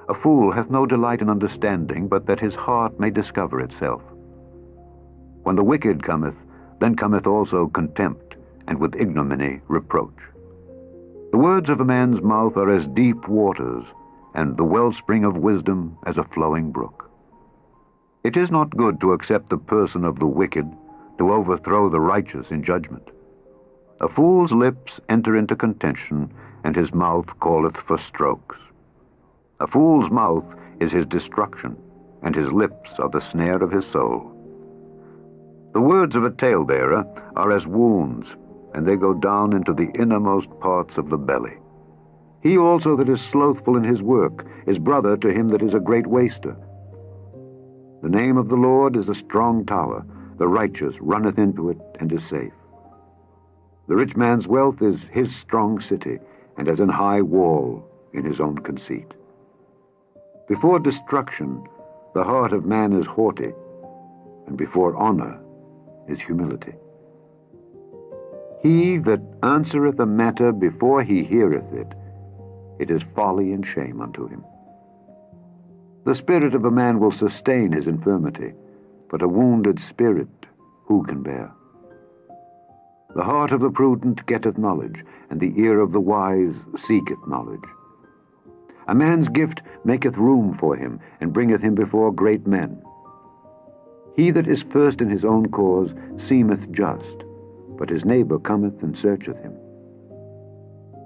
A fool hath no delight in understanding, but that his heart may discover itself. When the wicked cometh, then cometh also contempt, and with ignominy reproach. The words of a man's mouth are as deep waters, and the wellspring of wisdom as a flowing brook. It is not good to accept the person of the wicked, to overthrow the righteous in judgment. A fool's lips enter into contention, and his mouth calleth for strokes. A fool's mouth is his destruction, and his lips are the snare of his soul. The words of a talebearer are as wounds, and they go down into the innermost parts of the belly. He also that is slothful in his work is brother to him that is a great waster. The name of the Lord is a strong tower, the righteous runneth into it and is safe. The rich man's wealth is his strong city, and as an high wall in his own conceit. Before destruction the heart of man is haughty, and before honor is humility. He that answereth a matter before he heareth it, it is folly and shame unto him. The spirit of a man will sustain his infirmity, but a wounded spirit who can bear? The heart of the prudent getteth knowledge, and the ear of the wise seeketh knowledge. A man's gift maketh room for him, and bringeth him before great men. He that is first in his own cause seemeth just, but his neighbor cometh and searcheth him.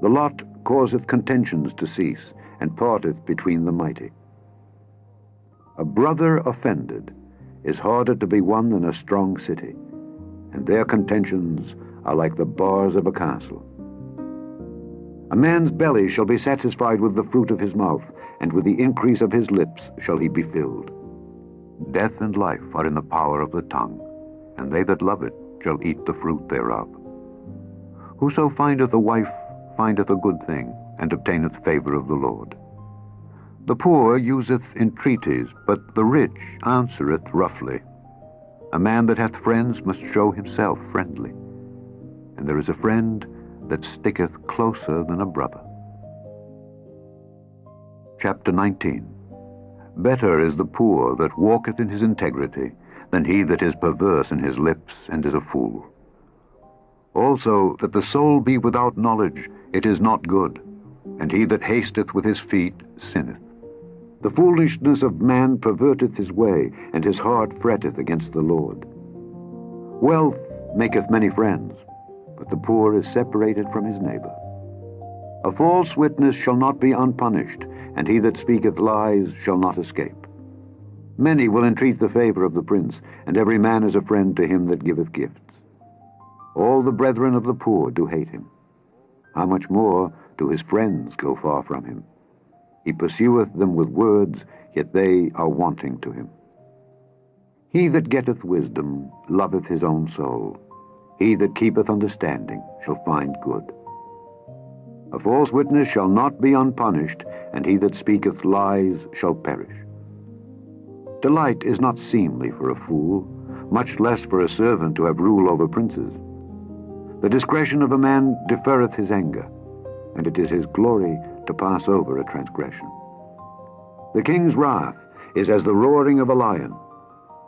The lot causeth contentions to cease, and parteth between the mighty. A brother offended is harder to be won than a strong city, and their contentions are like the bars of a castle. A man's belly shall be satisfied with the fruit of his mouth, and with the increase of his lips shall he be filled. Death and life are in the power of the tongue, and they that love it shall eat the fruit thereof. Whoso findeth a wife findeth a good thing, and obtaineth favor of the Lord. The poor useth entreaties, but the rich answereth roughly. A man that hath friends must show himself friendly, and there is a friend that sticketh closer than a brother. Chapter 19. Better is the poor that walketh in his integrity than he that is perverse in his lips and is a fool. Also, that the soul be without knowledge, it is not good, and he that hasteth with his feet sinneth. The foolishness of man perverteth his way, and his heart fretteth against the Lord. Wealth maketh many friends, but the poor is separated from his neighbor. A false witness shall not be unpunished, and he that speaketh lies shall not escape. Many will entreat the favor of the prince, and every man is a friend to him that giveth gifts. All the brethren of the poor do hate him. How much more do his friends go far from him? He pursueth them with words, yet they are wanting to him. He that getteth wisdom loveth his own soul. He that keepeth understanding shall find good. A false witness shall not be unpunished, and he that speaketh lies shall perish. Delight is not seemly for a fool, much less for a servant to have rule over princes. The discretion of a man deferreth his anger, and it is his glory to pass over a transgression. The king's wrath is as the roaring of a lion,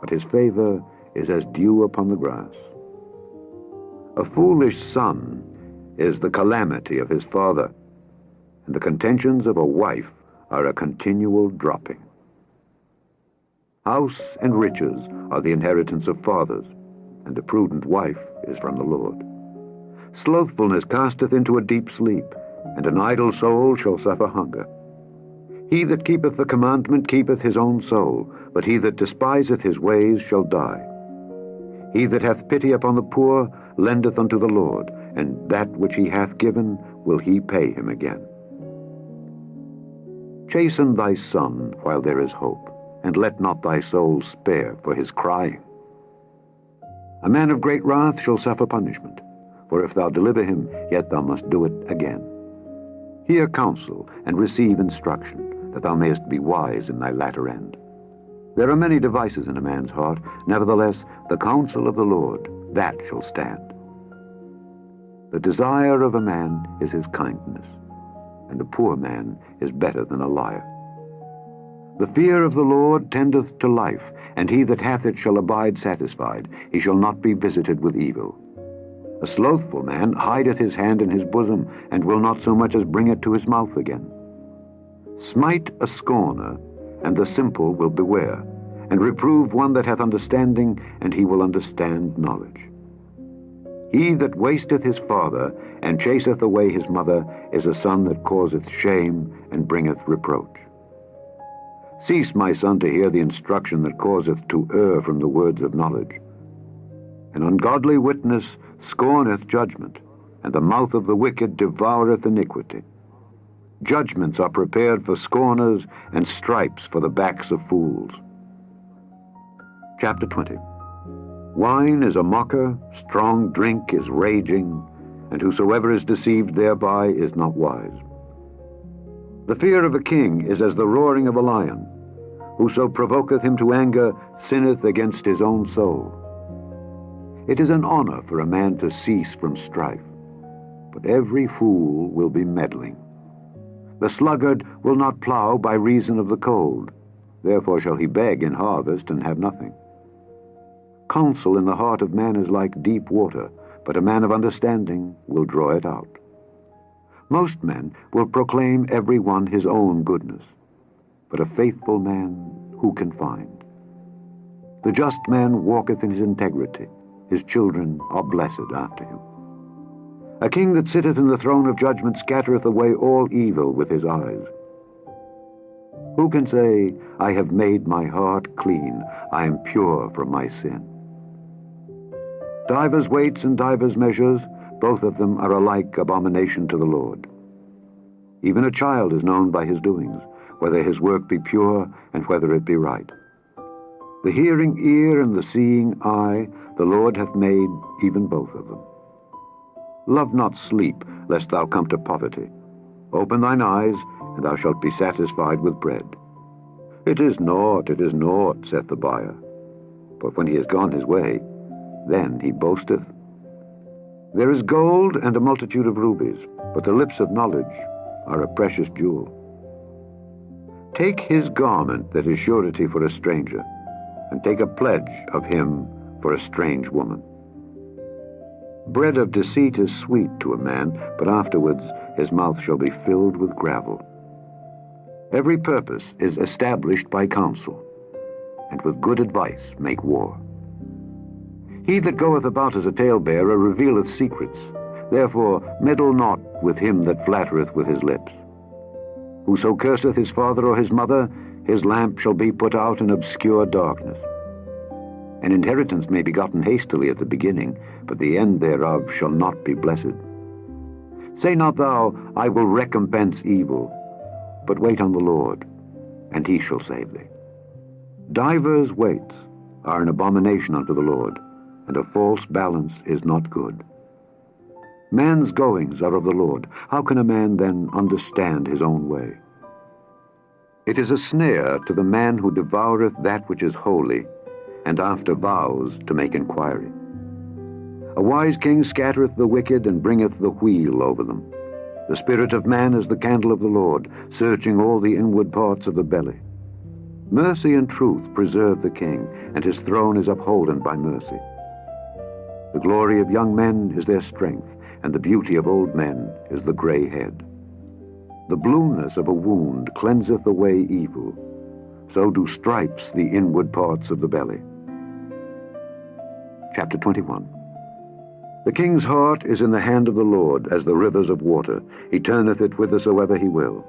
but his favor is as dew upon the grass. A foolish son is the calamity of his father, and the contentions of a wife are a continual dropping. House and riches are the inheritance of fathers, and a prudent wife is from the Lord. Slothfulness casteth into a deep sleep, and an idle soul shall suffer hunger. He that keepeth the commandment keepeth his own soul, but he that despiseth his ways shall die. He that hath pity upon the poor lendeth unto the Lord, and that which he hath given will he pay him again. Chasten thy son while there is hope, and let not thy soul spare for his crying. A man of great wrath shall suffer punishment, for if thou deliver him, yet thou must do it again. Hear counsel, and receive instruction, that thou mayest be wise in thy latter end. There are many devices in a man's heart, nevertheless the counsel of the Lord, that shall stand. The desire of a man is his kindness, and a poor man is better than a liar. The fear of the Lord tendeth to life, and he that hath it shall abide satisfied. He shall not be visited with evil. A slothful man hideth his hand in his bosom, and will not so much as bring it to his mouth again. Smite a scorner, and the simple will beware, and reprove one that hath understanding, and he will understand knowledge. He that wasteth his father, and chaseth away his mother, is a son that causeth shame, and bringeth reproach. Cease, my son, to hear the instruction that causeth to err from the words of knowledge. An ungodly witness scorneth judgment, and the mouth of the wicked devoureth iniquity. Judgments are prepared for scorners, and stripes for the backs of fools. Chapter 20. Wine is a mocker, strong drink is raging, and whosoever is deceived thereby is not wise. The fear of a king is as the roaring of a lion. Whoso provoketh him to anger sinneth against his own soul. It is an honor for a man to cease from strife, but every fool will be meddling. The sluggard will not plow by reason of the cold, therefore shall he beg in harvest and have nothing. Counsel in the heart of man is like deep water, but a man of understanding will draw it out. Most men will proclaim every one his own goodness, but a faithful man who can find? The just man walketh in his integrity, his children are blessed after him. A king that sitteth in the throne of judgment scattereth away all evil with his eyes. Who can say, I have made my heart clean, I am pure from my sin? Divers weights and divers measures, both of them are alike abomination to the Lord. Even a child is known by his doings, whether his work be pure and whether it be right. The hearing ear and the seeing eye, the Lord hath made even both of them. Love not sleep, lest thou come to poverty. Open thine eyes, and thou shalt be satisfied with bread. It is naught, saith the buyer. but when he is gone his way, then he boasteth. There is gold and a multitude of rubies, but the lips of knowledge are a precious jewel. Take his garment that is surety for a stranger, and take a pledge of him for a strange woman. Bread of deceit is sweet to a man, but afterwards his mouth shall be filled with gravel. Every purpose is established by counsel, and with good advice make war. He that goeth about as a talebearer revealeth secrets. Therefore meddle not with him that flattereth with his lips. Whoso curseth his father or his mother, his lamp shall be put out in obscure darkness. An inheritance may be gotten hastily at the beginning, but the end thereof shall not be blessed. Say not thou, I will recompense evil, but wait on the Lord, and he shall save thee. Divers weights are an abomination unto the Lord, and a false balance is not good. Man's goings are of the Lord. How can a man then understand his own way? It is a snare to the man who devoureth that which is holy, and after vows to make inquiry. A wise king scattereth the wicked, and bringeth the wheel over them. The spirit of man is the candle of the Lord, searching all the inward parts of the belly. Mercy and truth preserve the king, and his throne is upholden by mercy. The glory of young men is their strength, and the beauty of old men is the gray head. The blueness of a wound cleanseth away evil, so do stripes the inward parts of the belly. Chapter 21. The king's heart is in the hand of the Lord, as the rivers of water. He turneth it whithersoever he will.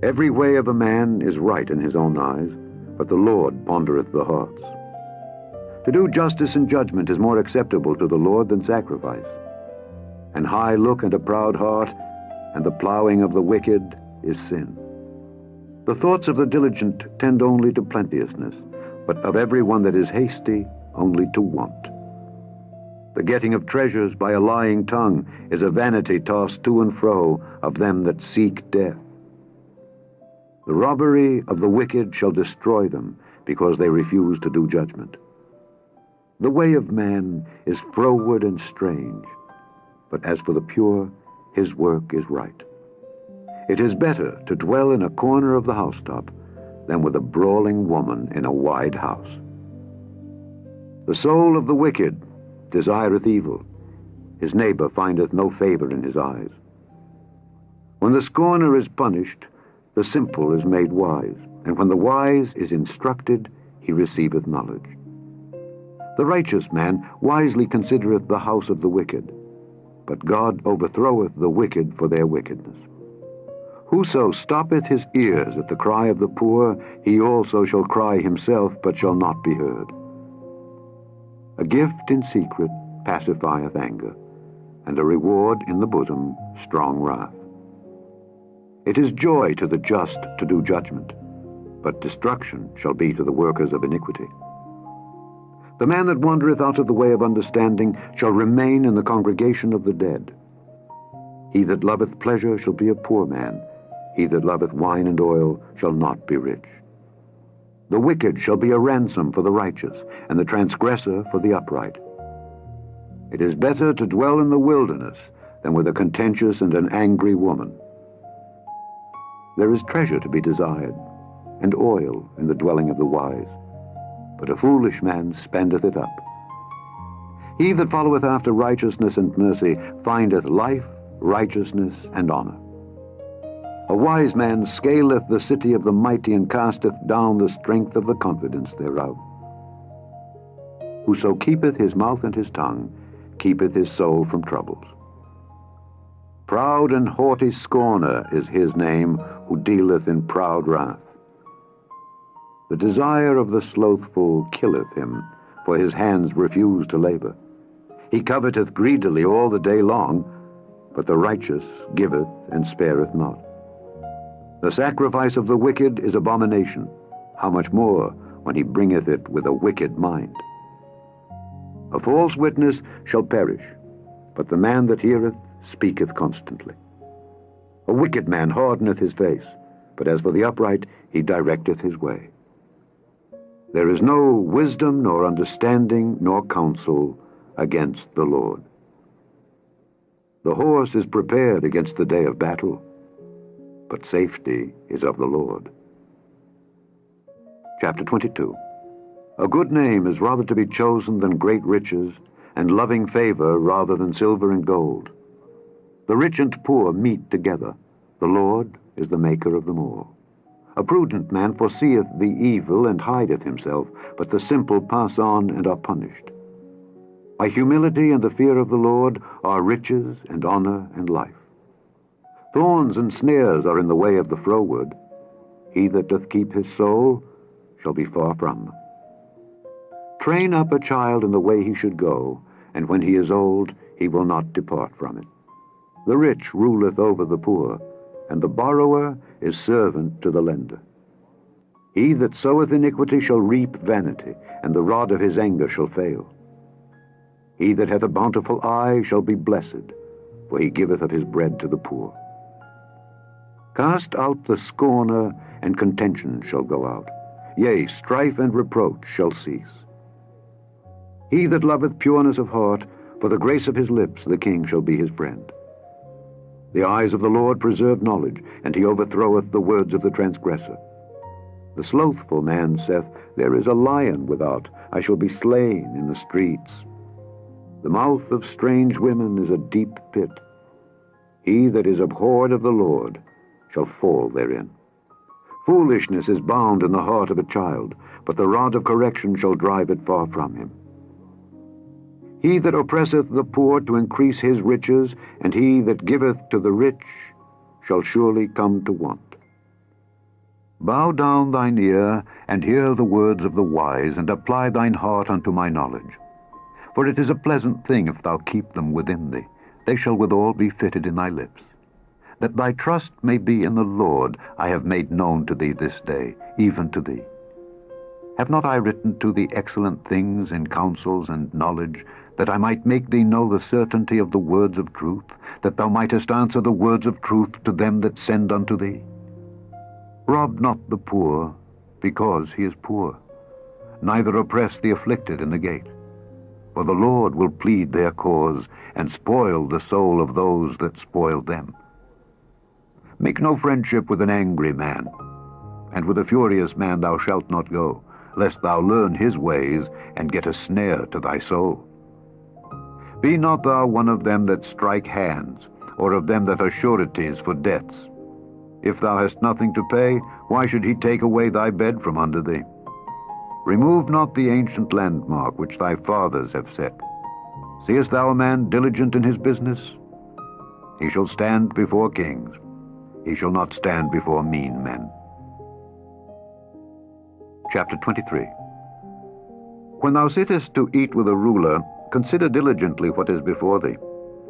Every way of a man is right in his own eyes, but the Lord pondereth the hearts. To do justice and judgment is more acceptable to the Lord than sacrifice. An high look and a proud heart, and the plowing of the wicked is sin. The thoughts of the diligent tend only to plenteousness, but of every one that is hasty only to want. The getting of treasures by a lying tongue is a vanity tossed to and fro of them that seek death. The robbery of the wicked shall destroy them, because they refuse to do judgment. The way of man is froward and strange, but as for the pure, his work is right. It is better to dwell in a corner of the housetop than with a brawling woman in a wide house. The soul of the wicked desireth evil. His neighbor findeth no favor in his eyes. When the scorner is punished, the simple is made wise, and when the wise is instructed, he receiveth knowledge. The righteous man wisely considereth the house of the wicked, but God overthroweth the wicked for their wickedness. Whoso stoppeth his ears at the cry of the poor, he also shall cry himself, but shall not be heard. A gift in secret pacifieth anger, and a reward in the bosom strong wrath. It is joy to the just to do judgment, but destruction shall be to the workers of iniquity. The man that wandereth out of the way of understanding shall remain in the congregation of the dead. He that loveth pleasure shall be a poor man. He that loveth wine and oil shall not be rich. The wicked shall be a ransom for the righteous, and the transgressor for the upright. It is better to dwell in the wilderness than with a contentious and an angry woman. There is treasure to be desired, and oil in the dwelling of the wise, but a foolish man spendeth it up. He that followeth after righteousness and mercy findeth life, righteousness, and honor. A wise man scaleth the city of the mighty, and casteth down the strength of the confidence thereof. Whoso keepeth his mouth and his tongue keepeth his soul from troubles. Proud and haughty scorner is his name, who dealeth in proud wrath. The desire of the slothful killeth him, for his hands refuse to labor. He coveteth greedily all the day long, but the righteous giveth and spareth not. The sacrifice of the wicked is abomination, how much more when he bringeth it with a wicked mind. A false witness shall perish, but the man that heareth speaketh constantly. A wicked man hardeneth his face, but as for the upright, he directeth his way. There is no wisdom, nor understanding, nor counsel against the Lord. The horse is prepared against the day of battle, but safety is of the Lord. Chapter 22. A good name is rather to be chosen than great riches, and loving favor rather than silver and gold. The rich and poor meet together. The Lord is the maker of them all. A prudent man foreseeth the evil and hideth himself, but the simple pass on and are punished. By humility and the fear of the Lord are riches and honor and life. Thorns and snares are in the way of the froward. He that doth keep his soul shall be far from them. Train up a child in the way he should go, and when he is old, he will not depart from it. The rich ruleth over the poor, and the borrower is servant to the lender. He that soweth iniquity shall reap vanity, and the rod of his anger shall fail. He that hath a bountiful eye shall be blessed, for he giveth of his bread to the poor. Cast out the scorner, and contention shall go out. Yea, strife and reproach shall cease. He that loveth pureness of heart, for the grace of his lips the king shall be his friend. The eyes of the Lord preserve knowledge, and he overthroweth the words of the transgressor. The slothful man saith, There is a lion without, I shall be slain in the streets. The mouth of strange women is a deep pit. He that is abhorred of the Lord shall fall therein. Foolishness is bound in the heart of a child, but the rod of correction shall drive it far from him. He that oppresseth the poor to increase his riches, and he that giveth to the rich shall surely come to want. Bow down thine ear, and hear the words of the wise, and apply thine heart unto my knowledge. For it is a pleasant thing if thou keep them within thee. They shall withal be fitted in thy lips. That thy trust may be in the Lord, I have made known to thee this day, even to thee. Have not I written to thee excellent things in counsels and knowledge, that I might make thee know the certainty of the words of truth, that thou mightest answer the words of truth to them that send unto thee? Rob not the poor, because he is poor, neither oppress the afflicted in the gate. For the Lord will plead their cause, and spoil the soul of those that spoil them. Make no friendship with an angry man, and with a furious man thou shalt not go, lest thou learn his ways, and get a snare to thy soul. Be not thou one of them that strike hands, or of them that are sureties for debts. If thou hast nothing to pay, why should he take away thy bed from under thee? Remove not the ancient landmark which thy fathers have set. Seest thou a man diligent in his business? He shall stand before kings. He shall not stand before mean men. Chapter 23. When thou sittest to eat with a ruler, consider diligently what is before thee,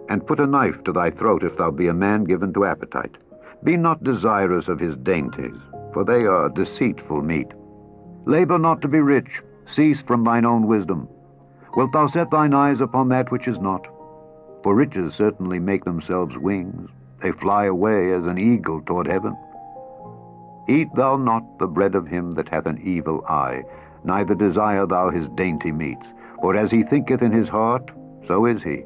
and put a knife to thy throat if thou be a man given to appetite. Be not desirous of his dainties, for they are deceitful meat. Labor not to be rich, cease from thine own wisdom. Wilt thou set thine eyes upon that which is not? For riches certainly make themselves wings. They fly away as an eagle toward heaven. Eat thou not the bread of him that hath an evil eye, neither desire thou his dainty meats. For as he thinketh in his heart, so is he.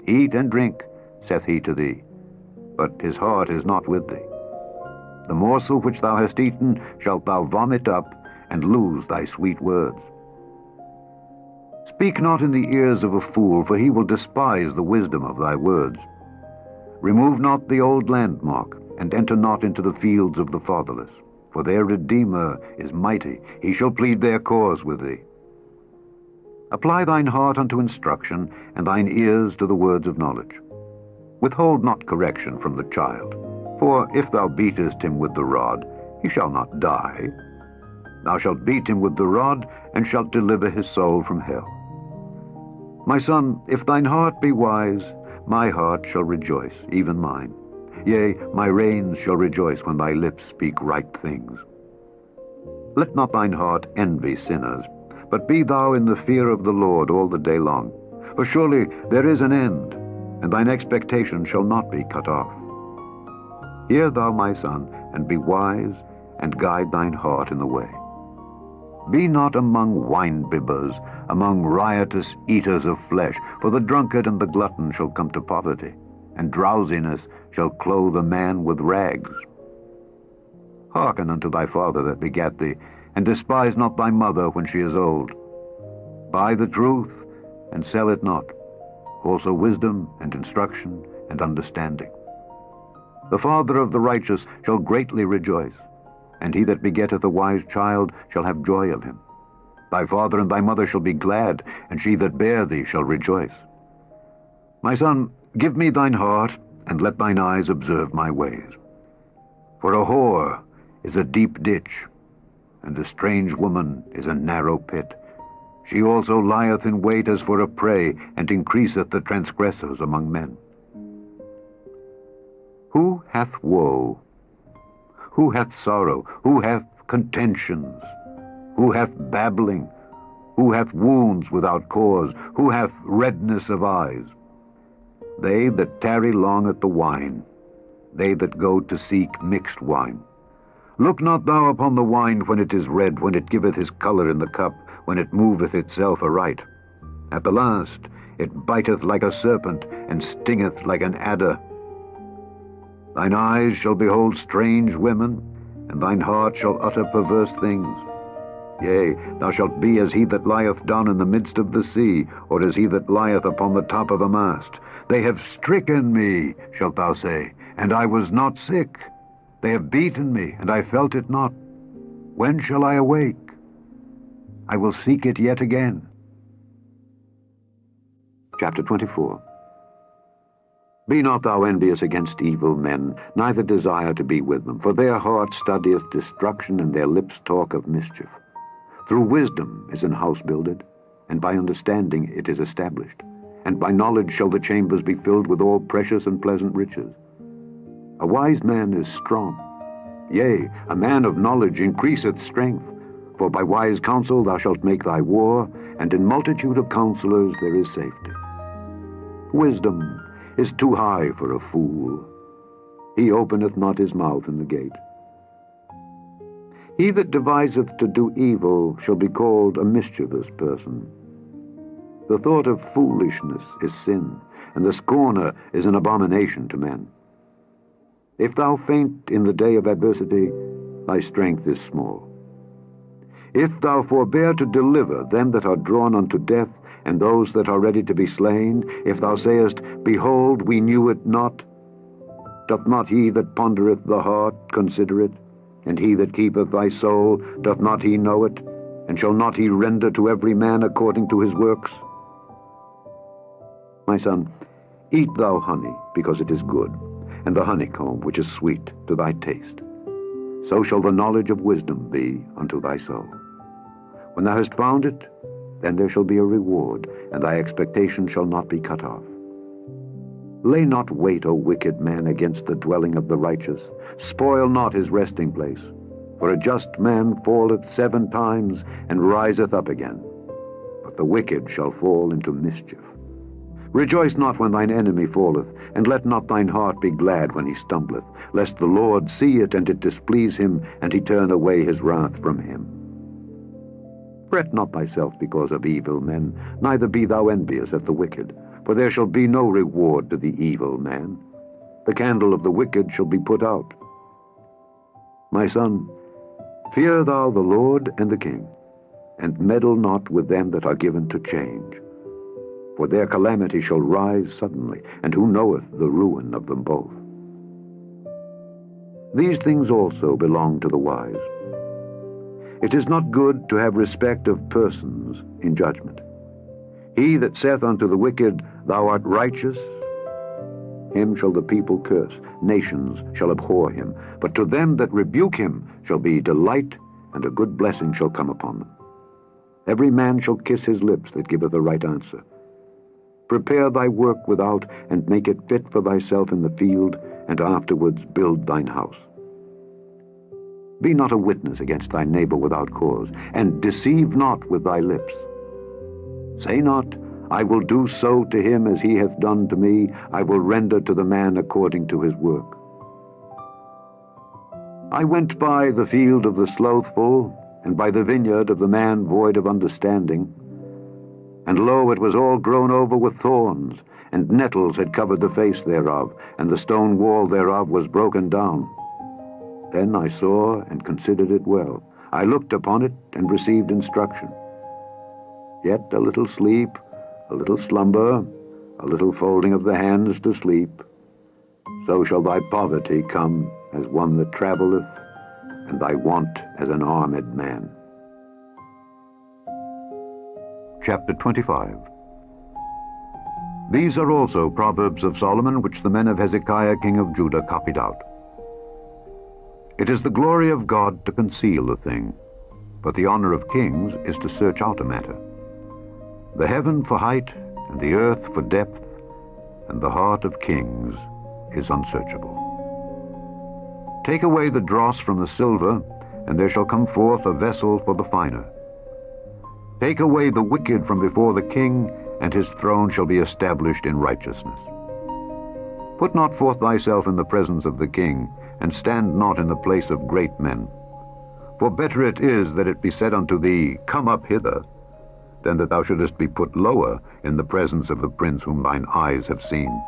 Eat and drink, saith he to thee, but his heart is not with thee. The morsel which thou hast eaten shalt thou vomit up, and lose thy sweet words. Speak not in the ears of a fool, for he will despise the wisdom of thy words. Remove not the old landmark, and enter not into the fields of the fatherless, for their Redeemer is mighty, he shall plead their cause with thee. Apply thine heart unto instruction, and thine ears to the words of knowledge. Withhold not correction from the child, for if thou beatest him with the rod, he shall not die. Thou shalt beat him with the rod, and shalt deliver his soul from hell. My son, if thine heart be wise, my heart shall rejoice, even mine. Yea, my reins shall rejoice when thy lips speak right things. Let not thine heart envy sinners, but be thou in the fear of the Lord all the day long. For surely there is an end, and thine expectation shall not be cut off. Hear thou, my son, and be wise, and guide thine heart in the way. Be not among wine-bibbers, among riotous eaters of flesh, for the drunkard and the glutton shall come to poverty, and drowsiness shall clothe a man with rags. Hearken unto thy father that begat thee, and despise not thy mother when she is old. Buy the truth, and sell it not, also wisdom and instruction and understanding. The father of the righteous shall greatly rejoice, and he that begetteth a wise child shall have joy of him. Thy father and thy mother shall be glad, and she that bare thee shall rejoice. My son, give me thine heart, and let thine eyes observe my ways. For a whore is a deep ditch, and a strange woman is a narrow pit. She also lieth in wait as for a prey, and increaseth the transgressors among men. Who hath woe? Who hath sorrow? Who hath contentions? Who hath babbling? Who hath wounds without cause? Who hath redness of eyes? They that tarry long at the wine, they that go to seek mixed wine. Look not thou upon the wine when it is red, when it giveth his colour in the cup, when it moveth itself aright. At the last it biteth like a serpent, and stingeth like an adder. Thine eyes shall behold strange women, and thine heart shall utter perverse things. Yea, thou shalt be as he that lieth down in the midst of the sea, or as he that lieth upon the top of a mast. They have stricken me, shalt thou say, and I was not sick. They have beaten me, and I felt it not. When shall I awake? I will seek it yet again. Chapter 24. Be not thou envious against evil men, neither desire to be with them, for their heart studieth destruction, and their lips talk of mischief. Through wisdom is an house builded, and by understanding it is established, and by knowledge shall the chambers be filled with all precious and pleasant riches. A wise man is strong, yea, a man of knowledge increaseth strength, for by wise counsel thou shalt make thy war, and in multitude of counselors there is safety. Wisdom is too high for a fool. He openeth not his mouth in the gate. He that deviseth to do evil shall be called a mischievous person. The thought of foolishness is sin, and the scorner is an abomination to men. If thou faint in the day of adversity, thy strength is small. If thou forbear to deliver them that are drawn unto death, and those that are ready to be slain, if thou sayest, Behold, we knew it not, doth not he that pondereth the heart consider it? And he that keepeth thy soul, doth not he know it? And shall not he render to every man according to his works? My son, eat thou honey, because it is good, and the honeycomb, which is sweet to thy taste. So shall the knowledge of wisdom be unto thy soul. When thou hast found it, then there shall be a reward, and thy expectation shall not be cut off. Lay not wait, O wicked man, against the dwelling of the righteous. Spoil not his resting place. For a just man falleth 7 times, and riseth up again. But the wicked shall fall into mischief. Rejoice not when thine enemy falleth, and let not thine heart be glad when he stumbleth, lest the Lord see it, and it displease him, and he turn away his wrath from him. Fret not thyself because of evil men, neither be thou envious at the wicked, for there shall be no reward to the evil man. The candle of the wicked shall be put out. My son, fear thou the Lord and the king, and meddle not with them that are given to change. For their calamity shall rise suddenly, and who knoweth the ruin of them both? These things also belong to the wise. It is not good to have respect of persons in judgment. He that saith unto the wicked, Thou art righteous, him shall the people curse, nations shall abhor him. But to them that rebuke him shall be delight, and a good blessing shall come upon them. Every man shall kiss his lips that giveth a right answer. Prepare thy work without, and make it fit for thyself in the field, and afterwards build thine house. Be not a witness against thy neighbor without cause, and deceive not with thy lips. Say not, I will do so to him as he hath done to me, I will render to the man according to his work. I went by the field of the slothful, and by the vineyard of the man void of understanding. And lo, it was all grown over with thorns, and nettles had covered the face thereof, and the stone wall thereof was broken down. Then I saw and considered it well. I looked upon it and received instruction. Yet a little sleep, a little slumber, a little folding of the hands to sleep. So shall thy poverty come as one that travelleth, and thy want as an armed man. Chapter 25. These are also Proverbs of Solomon, which the men of Hezekiah king of Judah copied out. It is the glory of God to conceal a thing, but the honor of kings is to search out a matter. The heaven for height, and the earth for depth, and the heart of kings is unsearchable. Take away the dross from the silver, and there shall come forth a vessel for the finer. Take away the wicked from before the king, and his throne shall be established in righteousness. Put not forth thyself in the presence of the king, and stand not in the place of great men. For better it is that it be said unto thee, Come up hither, than that thou shouldest be put lower in the presence of the prince whom thine eyes have seen.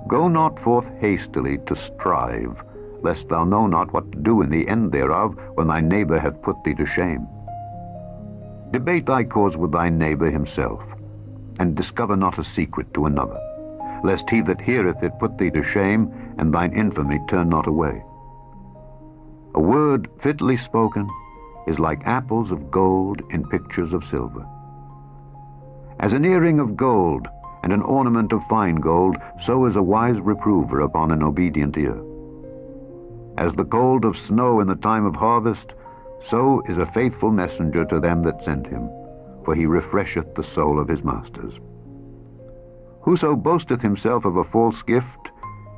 Go not forth hastily to strive, lest thou know not what to do in the end thereof, when thy neighbor hath put thee to shame. Debate thy cause with thy neighbor himself, and discover not a secret to another, lest he that heareth it put thee to shame, and thine infamy turn not away. A word fitly spoken is like apples of gold in pictures of silver. As an earring of gold and an ornament of fine gold, so is a wise reprover upon an obedient ear. As the cold of snow in the time of harvest, so is a faithful messenger to them that send him, for he refresheth the soul of his masters. Whoso boasteth himself of a false gift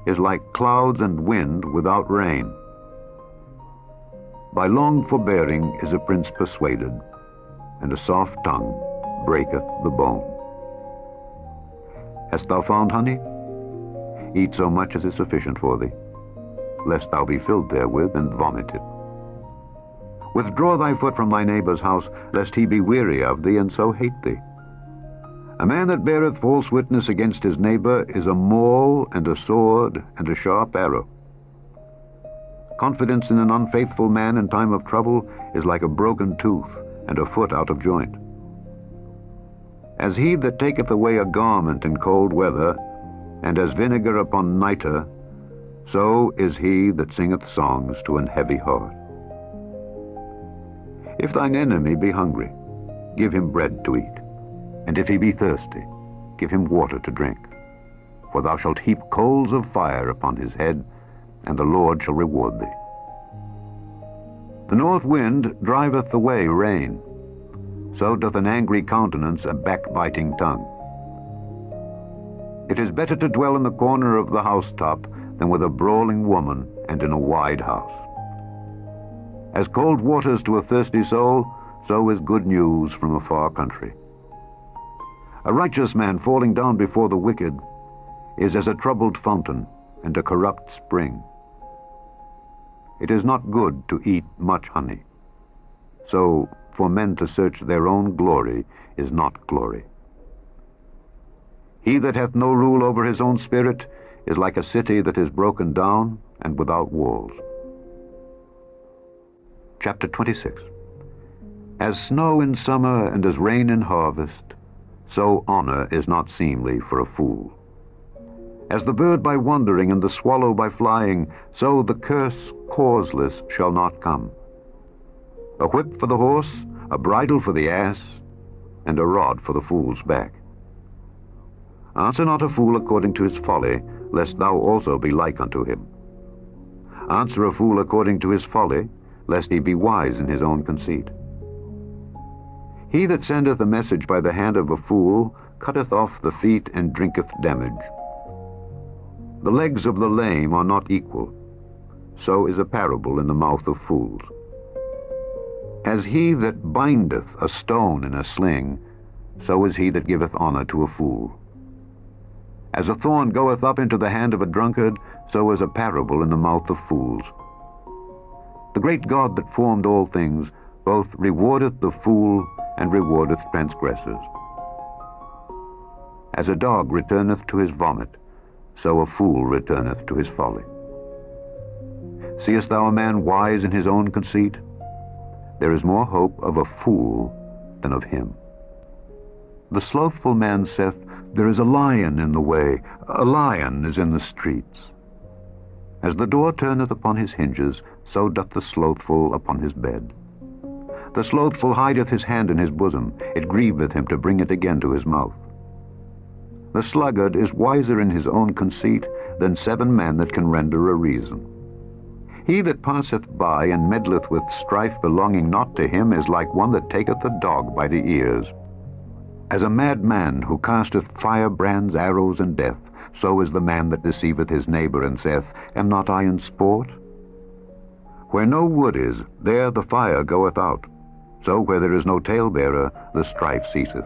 is like clouds and wind without rain. By long forbearing is a prince persuaded, and a soft tongue breaketh the bone. Hast thou found honey? Eat so much as is sufficient for thee, lest thou be filled therewith and vomit it. Withdraw thy foot from thy neighbor's house, lest he be weary of thee, and so hate thee. A man that beareth false witness against his neighbor is a maul, and a sword, and a sharp arrow. Confidence in an unfaithful man in time of trouble is like a broken tooth, and a foot out of joint. As he that taketh away a garment in cold weather, and as vinegar upon nitre, so is he that singeth songs to an heavy heart. If thine enemy be hungry, give him bread to eat, and if he be thirsty, give him water to drink. For thou shalt heap coals of fire upon his head, and the Lord shall reward thee. The north wind driveth away rain, so doth an angry countenance a backbiting tongue. It is better to dwell in the corner of the housetop than with a brawling woman and in a wide house. As cold waters to a thirsty soul, so is good news from a far country. A righteous man falling down before the wicked is as a troubled fountain and a corrupt spring. It is not good to eat much honey. So for men to search their own glory is not glory. He that hath no rule over his own spirit is like a city that is broken down and without walls. Chapter 26. As snow in summer and as rain in harvest, so honor is not seemly for a fool. As the bird by wandering and the swallow by flying, so the curse causeless shall not come. A whip for the horse, a bridle for the ass, and a rod for the fool's back. Answer not a fool according to his folly, lest thou also be like unto him. Answer a fool according to his folly, lest he be wise in his own conceit. He that sendeth a message by the hand of a fool cutteth off the feet and drinketh damage. The legs of the lame are not equal, so is a parable in the mouth of fools. As he that bindeth a stone in a sling, so is he that giveth honor to a fool. As a thorn goeth up into the hand of a drunkard, so is a parable in the mouth of fools. The great God that formed all things both rewardeth the fool and rewardeth transgressors. As a dog returneth to his vomit, so a fool returneth to his folly. Seest thou a man wise in his own conceit? There is more hope of a fool than of him. The slothful man saith, There is a lion in the way, a lion is in the streets. As the door turneth upon his hinges, so doth the slothful upon his bed. The slothful hideth his hand in his bosom, it grieveth him to bring it again to his mouth. The sluggard is wiser in his own conceit than 7 men that can render a reason. He that passeth by and meddleth with strife belonging not to him is like one that taketh a dog by the ears. As a mad man who casteth firebrands, arrows, and death, so is the man that deceiveth his neighbor and saith, Am not I in sport? Where no wood is, there the fire goeth out. So where there is no talebearer, the strife ceaseth.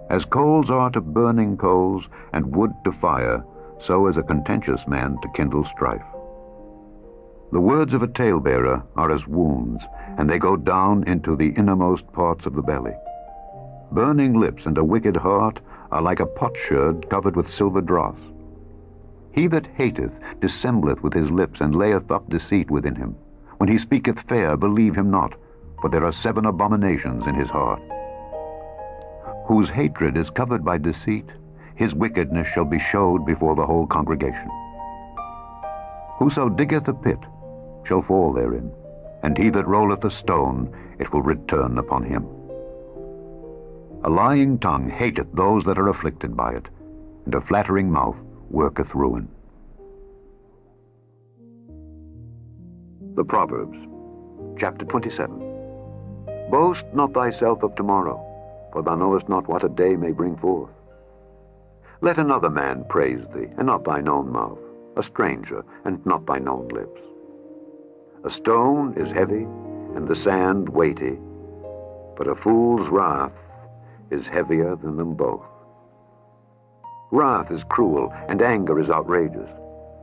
As coals are to burning coals, and wood to fire, so is a contentious man to kindle strife. The words of a talebearer are as wounds, and they go down into the innermost parts of the belly. Burning lips and a wicked heart are like a potsherd covered with silver dross. He that hateth dissembleth with his lips, and layeth up deceit within him. When he speaketh fair, believe him not, for there are 7 abominations in his heart. Whose hatred is covered by deceit, his wickedness shall be showed before the whole congregation. Whoso diggeth a pit shall fall therein, and he that rolleth a stone, it will return upon him. A lying tongue hateth those that are afflicted by it, and a flattering mouth worketh ruin. The Proverbs, chapter 27. Boast not thyself of tomorrow, for thou knowest not what a day may bring forth. Let another man praise thee, and not thine own mouth, a stranger, and not thine own lips. A stone is heavy, and the sand weighty, but a fool's wrath is heavier than them both. Wrath is cruel, and anger is outrageous,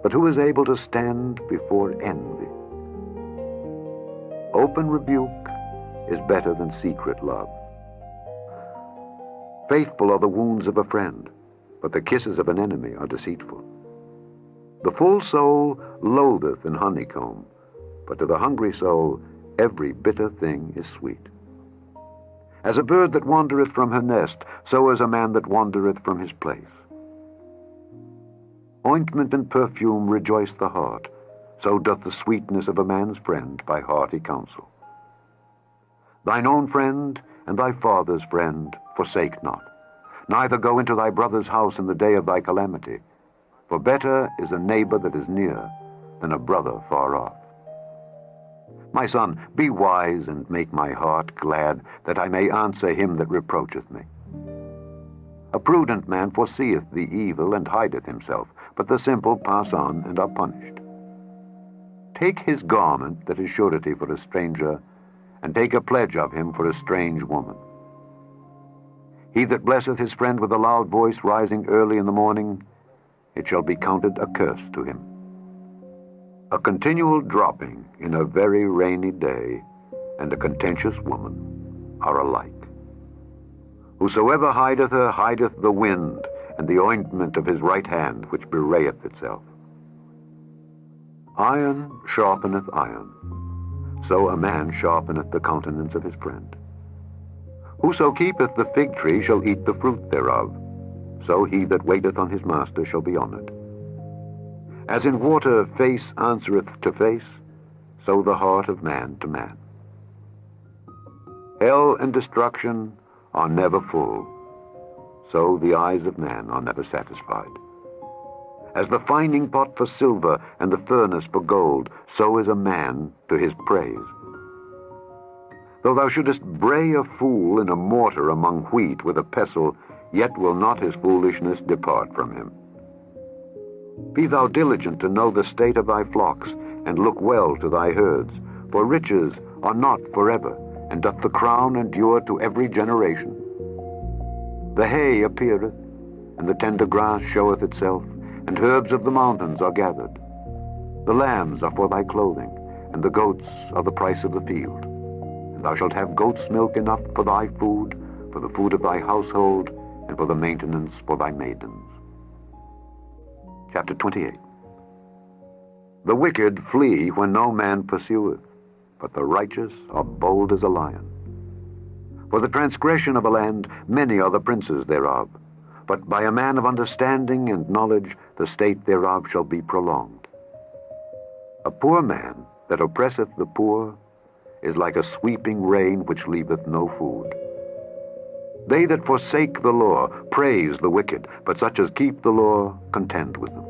but who is able to stand before envy? Open rebuke is better than secret love. Faithful are the wounds of a friend, but the kisses of an enemy are deceitful. The full soul loatheth in honeycomb, but to the hungry soul every bitter thing is sweet. As a bird that wandereth from her nest, so is a man that wandereth from his place. Ointment and perfume rejoice the heart, so doth the sweetness of a man's friend by hearty counsel. Thine own friend and thy father's friend forsake not, neither go into thy brother's house in the day of thy calamity, for better is a neighbor that is near than a brother far off. My son, be wise and make my heart glad, that I may answer him that reproacheth me. A prudent man foreseeth the evil and hideth himself, but the simple pass on and are punished. Take his garment that is surety for a stranger, and take a pledge of him for a strange woman. He that blesseth his friend with a loud voice rising early in the morning, it shall be counted a curse to him. A continual dropping in a very rainy day and a contentious woman are alike. Whosoever hideth her hideth the wind and the ointment of his right hand, which bewrayeth itself. Iron sharpeneth iron, so a man sharpeneth the countenance of his friend. Whoso keepeth the fig tree shall eat the fruit thereof, so he that waiteth on his master shall be honored. As in water face answereth to face, so the heart of man to man. Hell and destruction are never full, so the eyes of man are never satisfied. As the finding pot for silver and the furnace for gold, so is a man to his praise. Though thou shouldest bray a fool in a mortar among wheat with a pestle, yet will not his foolishness depart from him. Be thou diligent to know the state of thy flocks, and look well to thy herds, for riches are not forever, and doth the crown endure to every generation? The hay appeareth, and the tender grass showeth itself, and herbs of the mountains are gathered. The lambs are for thy clothing, and the goats are the price of the field. And thou shalt have goat's milk enough for thy food, for the food of thy household, and for the maintenance for thy maidens. Chapter 28. The wicked flee when no man pursueth, but the righteous are bold as a lion. For the transgression of a land, many are the princes thereof, but by a man of understanding and knowledge the state thereof shall be prolonged. A poor man that oppresseth the poor is like a sweeping rain which leaveth no food. They that forsake the law praise the wicked, but such as keep the law contend with them.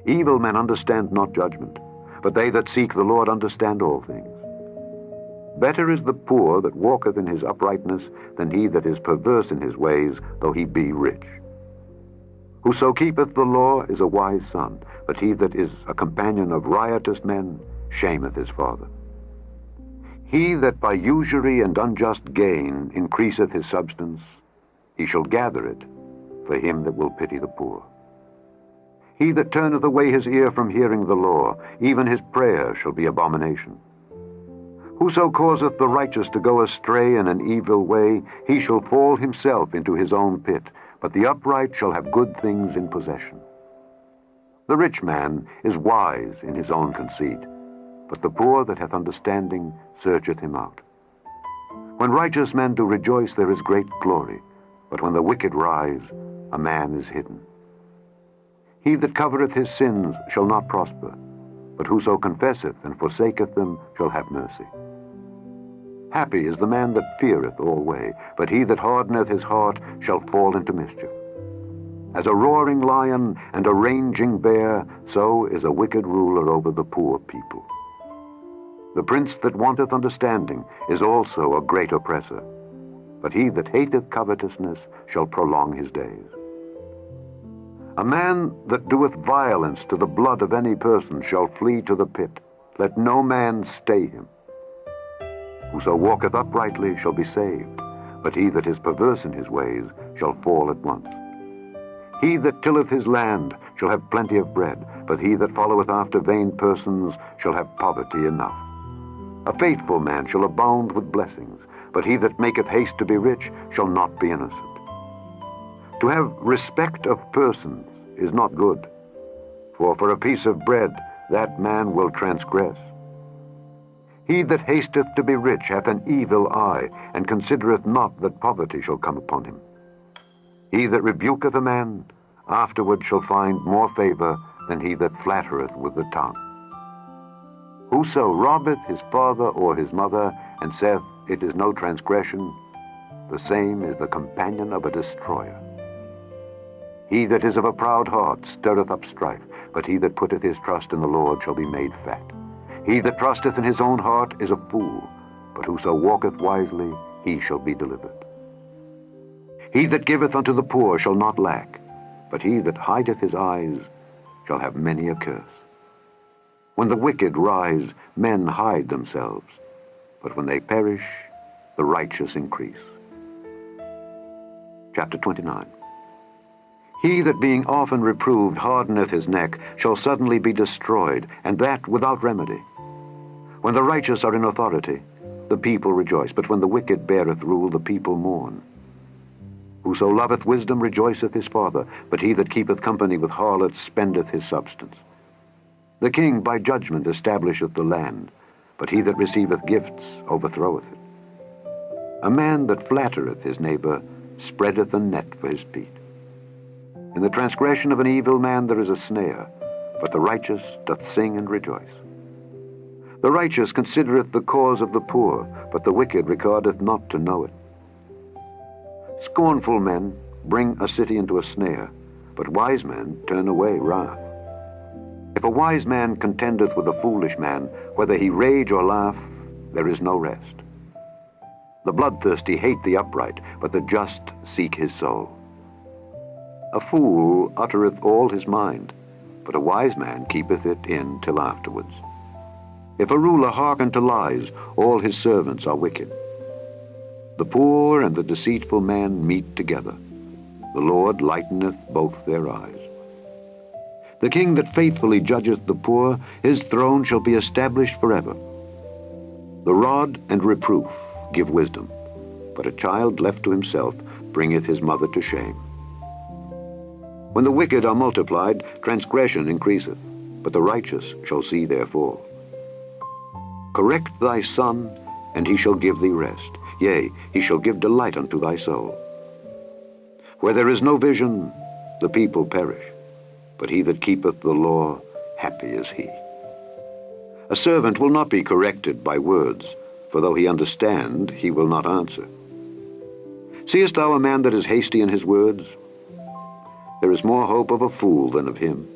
Evil men understand not judgment, but they that seek the Lord understand all things. Better is the poor that walketh in his uprightness than he that is perverse in his ways, though he be rich. Whoso keepeth the law is a wise son, but he that is a companion of riotous men shameth his father. He that by usury and unjust gain increaseth his substance, he shall gather it for him that will pity the poor. He that turneth away his ear from hearing the law, even his prayer shall be abomination. Whoso causeth the righteous to go astray in an evil way, he shall fall himself into his own pit, but the upright shall have good things in possession. The rich man is wise in his own conceit, but the poor that hath understanding searcheth him out. When righteous men do rejoice, there is great glory, but when the wicked rise, a man is hidden. He that covereth his sins shall not prosper, but whoso confesseth and forsaketh them shall have mercy. Happy is the man that feareth alway, but he that hardeneth his heart shall fall into mischief. As a roaring lion and a raging bear, so is a wicked ruler over the poor people. The prince that wanteth understanding is also a great oppressor, but he that hateth covetousness shall prolong his days. A man that doeth violence to the blood of any person shall flee to the pit. Let no man stay him. Whoso walketh uprightly shall be saved, but he that is perverse in his ways shall fall at once. He that tilleth his land shall have plenty of bread, but he that followeth after vain persons shall have poverty enough. A faithful man shall abound with blessings, but he that maketh haste to be rich shall not be innocent. To have respect of persons is not good, for a piece of bread that man will transgress. He that hasteth to be rich hath an evil eye, and considereth not that poverty shall come upon him. He that rebuketh a man afterward shall find more favor than he that flattereth with the tongue. Whoso robbeth his father or his mother, and saith, It is no transgression, the same is the companion of a destroyer. He that is of a proud heart stirreth up strife, but he that putteth his trust in the Lord shall be made fat. He that trusteth in his own heart is a fool, but whoso walketh wisely, he shall be delivered. He that giveth unto the poor shall not lack, but he that hideth his eyes shall have many a curse. When the wicked rise, men hide themselves, but when they perish, the righteous increase. Chapter 29. He that being often reproved hardeneth his neck shall suddenly be destroyed, and that without remedy. When the righteous are in authority, the people rejoice, but when the wicked beareth rule, the people mourn. Whoso loveth wisdom rejoiceth his father, but he that keepeth company with harlots spendeth his substance. The king by judgment establisheth the land, but he that receiveth gifts overthroweth it. A man that flattereth his neighbor spreadeth a net for his feet. In the transgression of an evil man there is a snare, but the righteous doth sing and rejoice. The righteous considereth the cause of the poor, but the wicked regardeth not to know it. Scornful men bring a city into a snare, but wise men turn away wrath. If a wise man contendeth with a foolish man, whether he rage or laugh, there is no rest. The bloodthirsty hate the upright, but the just seek his soul. A fool uttereth all his mind, but a wise man keepeth it in till afterwards. If a ruler hearken to lies, all his servants are wicked. The poor and the deceitful man meet together. The Lord lighteneth both their eyes. The king that faithfully judgeth the poor, his throne shall be established forever. The rod and reproof give wisdom, but a child left to himself bringeth his mother to shame. When the wicked are multiplied, transgression increaseth, but the righteous shall see their fall. Correct thy son, and he shall give thee rest. Yea, he shall give delight unto thy soul. Where there is no vision, the people perish, but he that keepeth the law, happy is he. A servant will not be corrected by words, for though he understand, he will not answer. Seest thou a man that is hasty in his words? There is more hope of a fool than of him.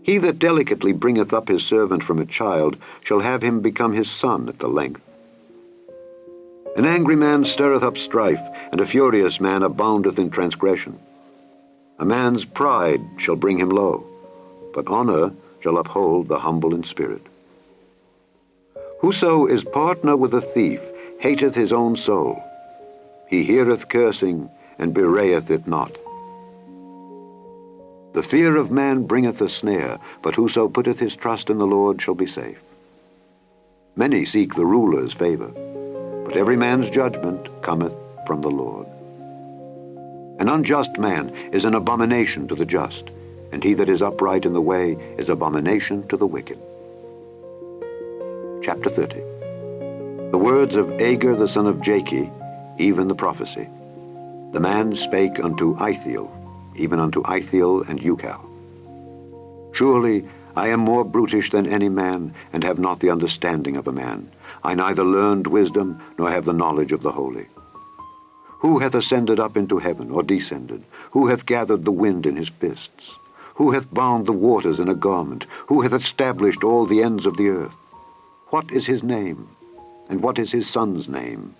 He that delicately bringeth up his servant from a child shall have him become his son at the length. An angry man stirreth up strife, and a furious man aboundeth in transgression. A man's pride shall bring him low, but honor shall uphold the humble in spirit. Whoso is partner with a thief hateth his own soul. He heareth cursing, and bewrayeth it not. The fear of man bringeth a snare, but whoso putteth his trust in the Lord shall be safe. Many seek the ruler's favor, but every man's judgment cometh from the Lord. An unjust man is an abomination to the just, and he that is upright in the way is abomination to the wicked. Chapter 30. The words of Agur the son of Jakeh, even the prophecy. The man spake unto Ithiel, even unto Ithiel and Ucal. Surely I am more brutish than any man, and have not the understanding of a man. I neither learned wisdom, nor have the knowledge of the holy. Who hath ascended up into heaven, or descended? Who hath gathered the wind in his fists? Who hath bound the waters in a garment? Who hath established all the ends of the earth? What is his name, and what is his son's name,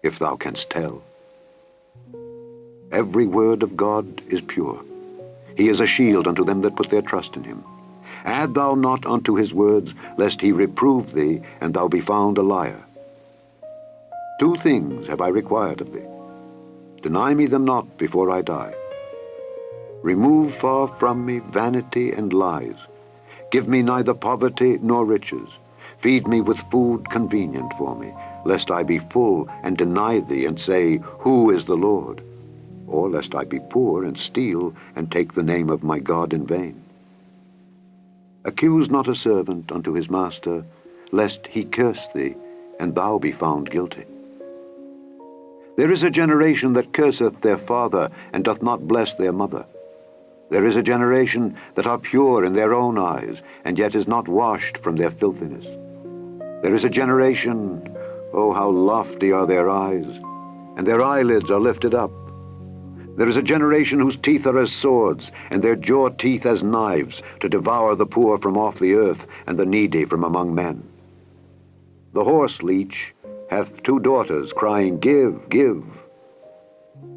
if thou canst tell? Every word of God is pure. He is a shield unto them that put their trust in him. Add thou not unto his words, lest he reprove thee, and thou be found a liar. 2 things have I required of thee. Deny me them not before I die. Remove far from me vanity and lies. Give me neither poverty nor riches. Feed me with food convenient for me, lest I be full and deny thee and say, Who is the Lord? Or lest I be poor and steal and take the name of my God in vain. Accuse not a servant unto his master, lest he curse thee, and thou be found guilty. There is a generation that curseth their father, and doth not bless their mother. There is a generation that are pure in their own eyes, and yet is not washed from their filthiness. There is a generation, oh, how lofty are their eyes, and their eyelids are lifted up. There is a generation whose teeth are as swords, and their jaw teeth as knives, to devour the poor from off the earth, and the needy from among men. The horse leech hath 2 daughters, crying, Give, give.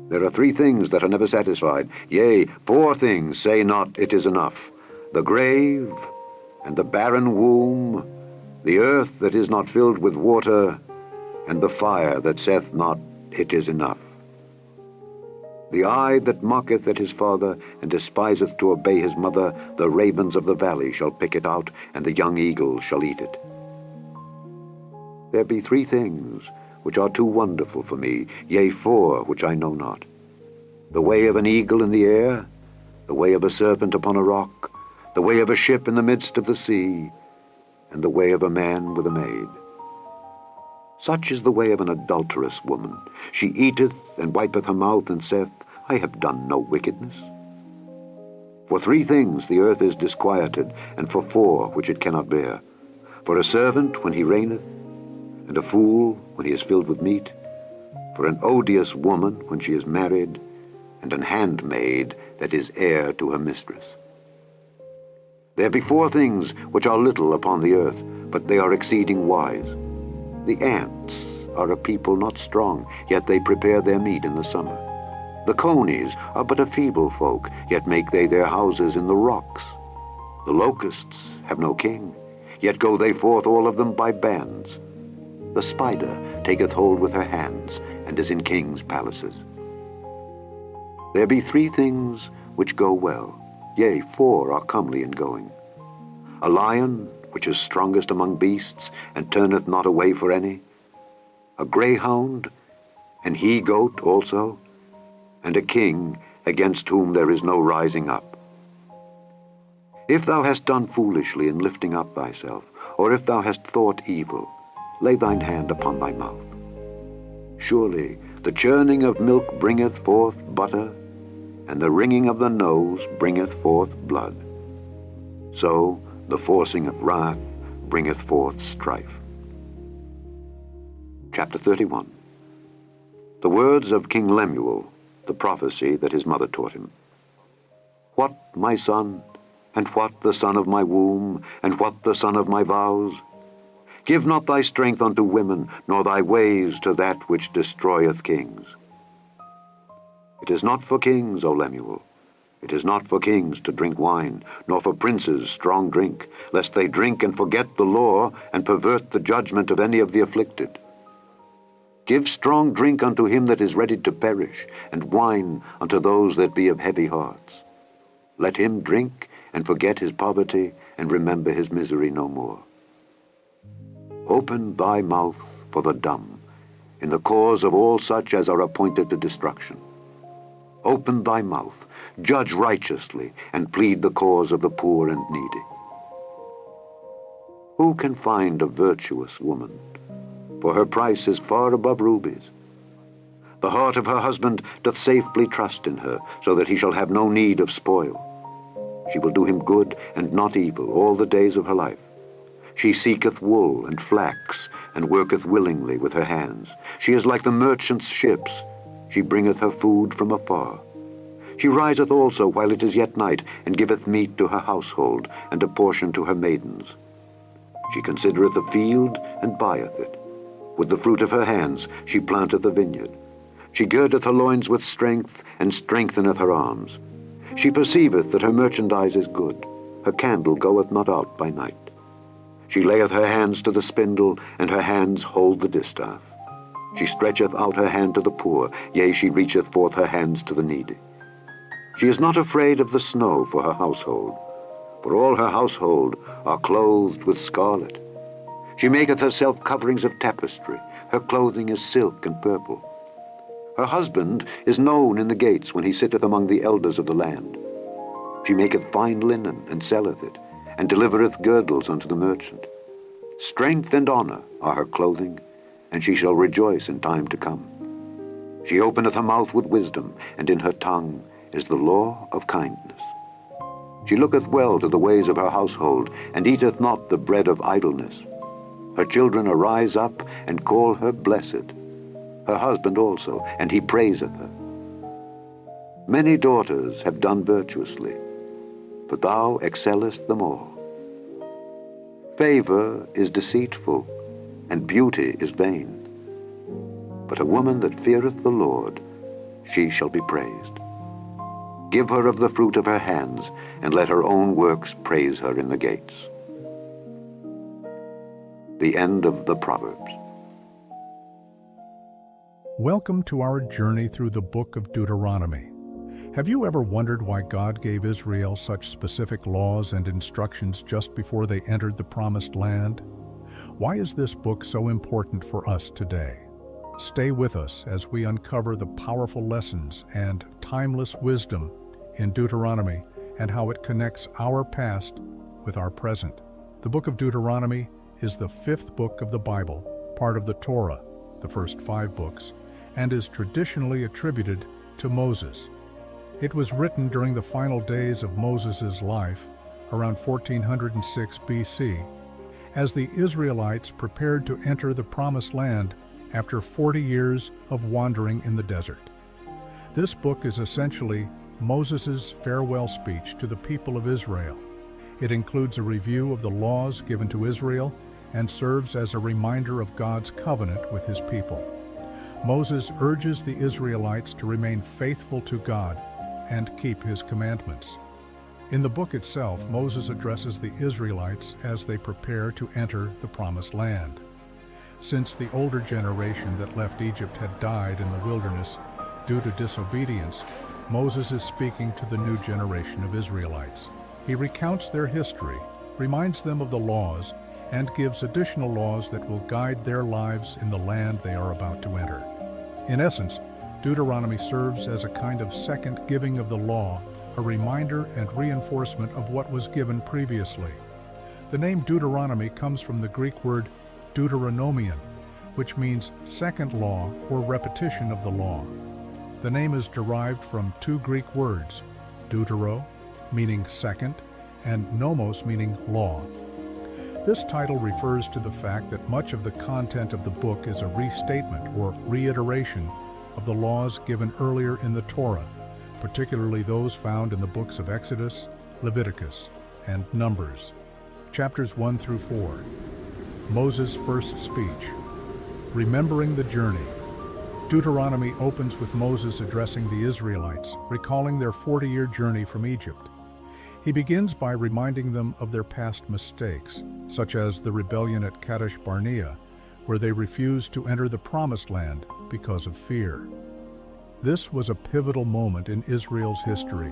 There are 3 things that are never satisfied, yea, 4 things say not, It is enough. The grave, and the barren womb, the earth that is not filled with water, and the fire that saith not, It is enough. The eye that mocketh at his father, and despiseth to obey his mother, the ravens of the valley shall pick it out, and the young eagles shall eat it. There be 3 things which are too wonderful for me, yea, 4 which I know not. The way of an eagle in the air, the way of a serpent upon a rock, the way of a ship in the midst of the sea, and the way of a man with a maid. Such is the way of an adulterous woman. She eateth, and wipeth her mouth, and saith, I have done no wickedness. For 3 things the earth is disquieted, and for 4 which it cannot bear. For a servant when he reigneth, and a fool when he is filled with meat, for an odious woman when she is married, and an handmaid that is heir to her mistress. There be 4 things which are little upon the earth, but they are exceeding wise. The ants are a people not strong, yet they prepare their meat in the summer. The conies are but a feeble folk, yet make they their houses in the rocks. The locusts have no king, yet go they forth all of them by bands. The spider taketh hold with her hands, and is in kings' palaces. There be 3 things which go well, yea, 4 are comely in going. A lion, which is strongest among beasts, and turneth not away for any. A greyhound, an he-goat also, and a king, against whom there is no rising up. If thou hast done foolishly in lifting up thyself, or if thou hast thought evil, lay thine hand upon thy mouth. Surely the churning of milk bringeth forth butter, and the wringing of the nose bringeth forth blood. So the forcing of wrath bringeth forth strife. Chapter 31. The words of King Lemuel, the prophecy that his mother taught him. What, my son, and what the son of my womb, and what the son of my vows? Give not thy strength unto women, nor thy ways to that which destroyeth kings. It is not for kings, O Lemuel, it is not for kings to drink wine, nor for princes strong drink, lest they drink and forget the law, and pervert the judgment of any of the afflicted. Give strong drink unto him that is ready to perish, and wine unto those that be of heavy hearts. Let him drink and forget his poverty, and remember his misery no more. Open thy mouth for the dumb, in the cause of all such as are appointed to destruction. Open thy mouth, judge righteously, and plead the cause of the poor and needy. Who can find a virtuous woman? For her price is far above rubies. The heart of her husband doth safely trust in her, so that he shall have no need of spoil. She will do him good and not evil all the days of her life. She seeketh wool and flax, and worketh willingly with her hands. She is like the merchant's ships. She bringeth her food from afar. She riseth also while it is yet night, and giveth meat to her household, and a portion to her maidens. She considereth a field, and buyeth it. With the fruit of her hands she planteth a vineyard. She girdeth her loins with strength, and strengtheneth her arms. She perceiveth that her merchandise is good. Her candle goeth not out by night. She layeth her hands to the spindle, and her hands hold the distaff. She stretcheth out her hand to the poor, yea, she reacheth forth her hands to the needy. She is not afraid of the snow for her household, for all her household are clothed with scarlet. She maketh herself coverings of tapestry. Her clothing is silk and purple. Her husband is known in the gates when he sitteth among the elders of the land. She maketh fine linen, and selleth it, and delivereth girdles unto the merchant. Strength and honor are her clothing, and she shall rejoice in time to come. She openeth her mouth with wisdom, and in her tongue is the law of kindness. She looketh well to the ways of her household, and eateth not the bread of idleness. Her children arise up and call her blessed, her husband also, and he praiseth her. Many daughters have done virtuously, but thou excellest them all. Favor is deceitful, and beauty is vain. But a woman that feareth the Lord, she shall be praised. Give her of the fruit of her hands, and let her own works praise her in the gates. The end of the Proverbs. Welcome to our journey through the book of Deuteronomy. Have you ever wondered why God gave Israel such specific laws and instructions just before they entered the Promised Land? Why is this book so important for us today? Stay with us as we uncover the powerful lessons and timeless wisdom in Deuteronomy and how it connects our past with our present. The book of Deuteronomy is the 5th book of the Bible, part of the Torah, the first 5 books, and is traditionally attributed to Moses. It was written during the final days of Moses' life, around 1406 BC, as the Israelites prepared to enter the Promised Land after 40 years of wandering in the desert. This book is essentially Moses' farewell speech to the people of Israel. It includes a review of the laws given to Israel and serves as a reminder of God's covenant with his people. Moses urges the Israelites to remain faithful to God and keep his commandments. In the book itself, Moses addresses the Israelites as they prepare to enter the Promised Land. Since the older generation that left Egypt had died in the wilderness due to disobedience, Moses is speaking to the new generation of Israelites. He recounts their history, reminds them of the laws, and gives additional laws that will guide their lives in the land they are about to enter. In essence, Deuteronomy serves as a kind of second giving of the law, a reminder and reinforcement of what was given previously. The name Deuteronomy comes from the Greek word Deuteronomion, which means second law or repetition of the law. The name is derived from two Greek words, deutero, meaning second, and nomos, meaning law. This title refers to the fact that much of the content of the book is a restatement or reiteration of the laws given earlier in the Torah, particularly those found in the books of Exodus, Leviticus, and Numbers. Chapters 1 through 4. Moses' first speech. Remembering the journey. Deuteronomy opens with Moses addressing the Israelites, recalling their 40-year journey from Egypt. He begins by reminding them of their past mistakes, such as the rebellion at Kadesh Barnea, where they refused to enter the Promised Land because of fear. This was a pivotal moment in Israel's history.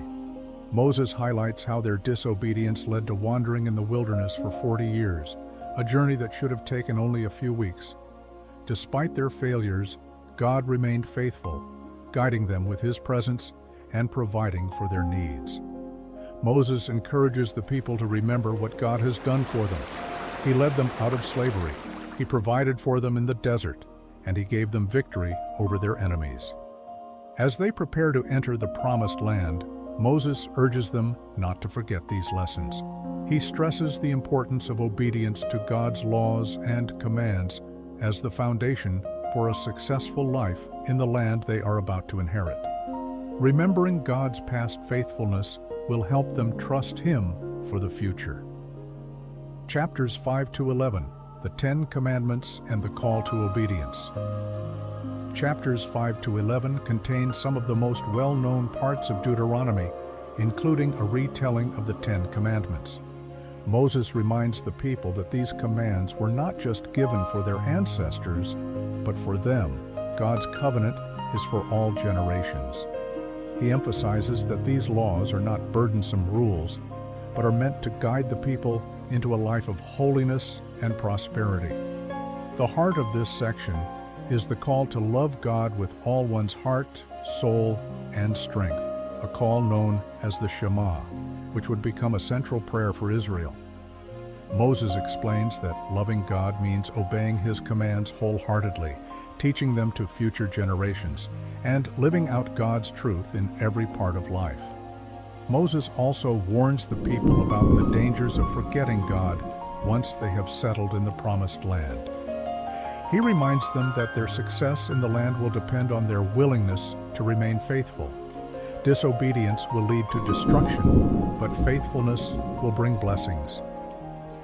Moses highlights how their disobedience led to wandering in the wilderness for 40 years, a journey that should have taken only a few weeks. Despite their failures, God remained faithful, guiding them with His presence and providing for their needs. Moses encourages the people to remember what God has done for them. He led them out of slavery, He provided for them in the desert, and He gave them victory over their enemies. As they prepare to enter the Promised Land, Moses urges them not to forget these lessons. He stresses the importance of obedience to God's laws and commands as the foundation for a successful life in the land they are about to inherit. Remembering God's past faithfulness will help them trust Him for the future. Chapters 5 to 11, the 10 Commandments and the Call to Obedience. Chapters 5 to 11 contain some of the most well-known parts of Deuteronomy, including a retelling of the 10 Commandments. Moses reminds the people that these commands were not just given for their ancestors, but for them. God's covenant is for all generations. He emphasizes that these laws are not burdensome rules, but are meant to guide the people into a life of holiness and prosperity. The heart of this section is the call to love God with all one's heart, soul, and strength, a call known as the Shema, which would become a central prayer for Israel. Moses explains that loving God means obeying His commands wholeheartedly, teaching them to future generations, and living out God's truth in every part of life. Moses also warns the people about the dangers of forgetting God once they have settled in the Promised Land. He reminds them that their success in the land will depend on their willingness to remain faithful. Disobedience will lead to destruction, but faithfulness will bring blessings.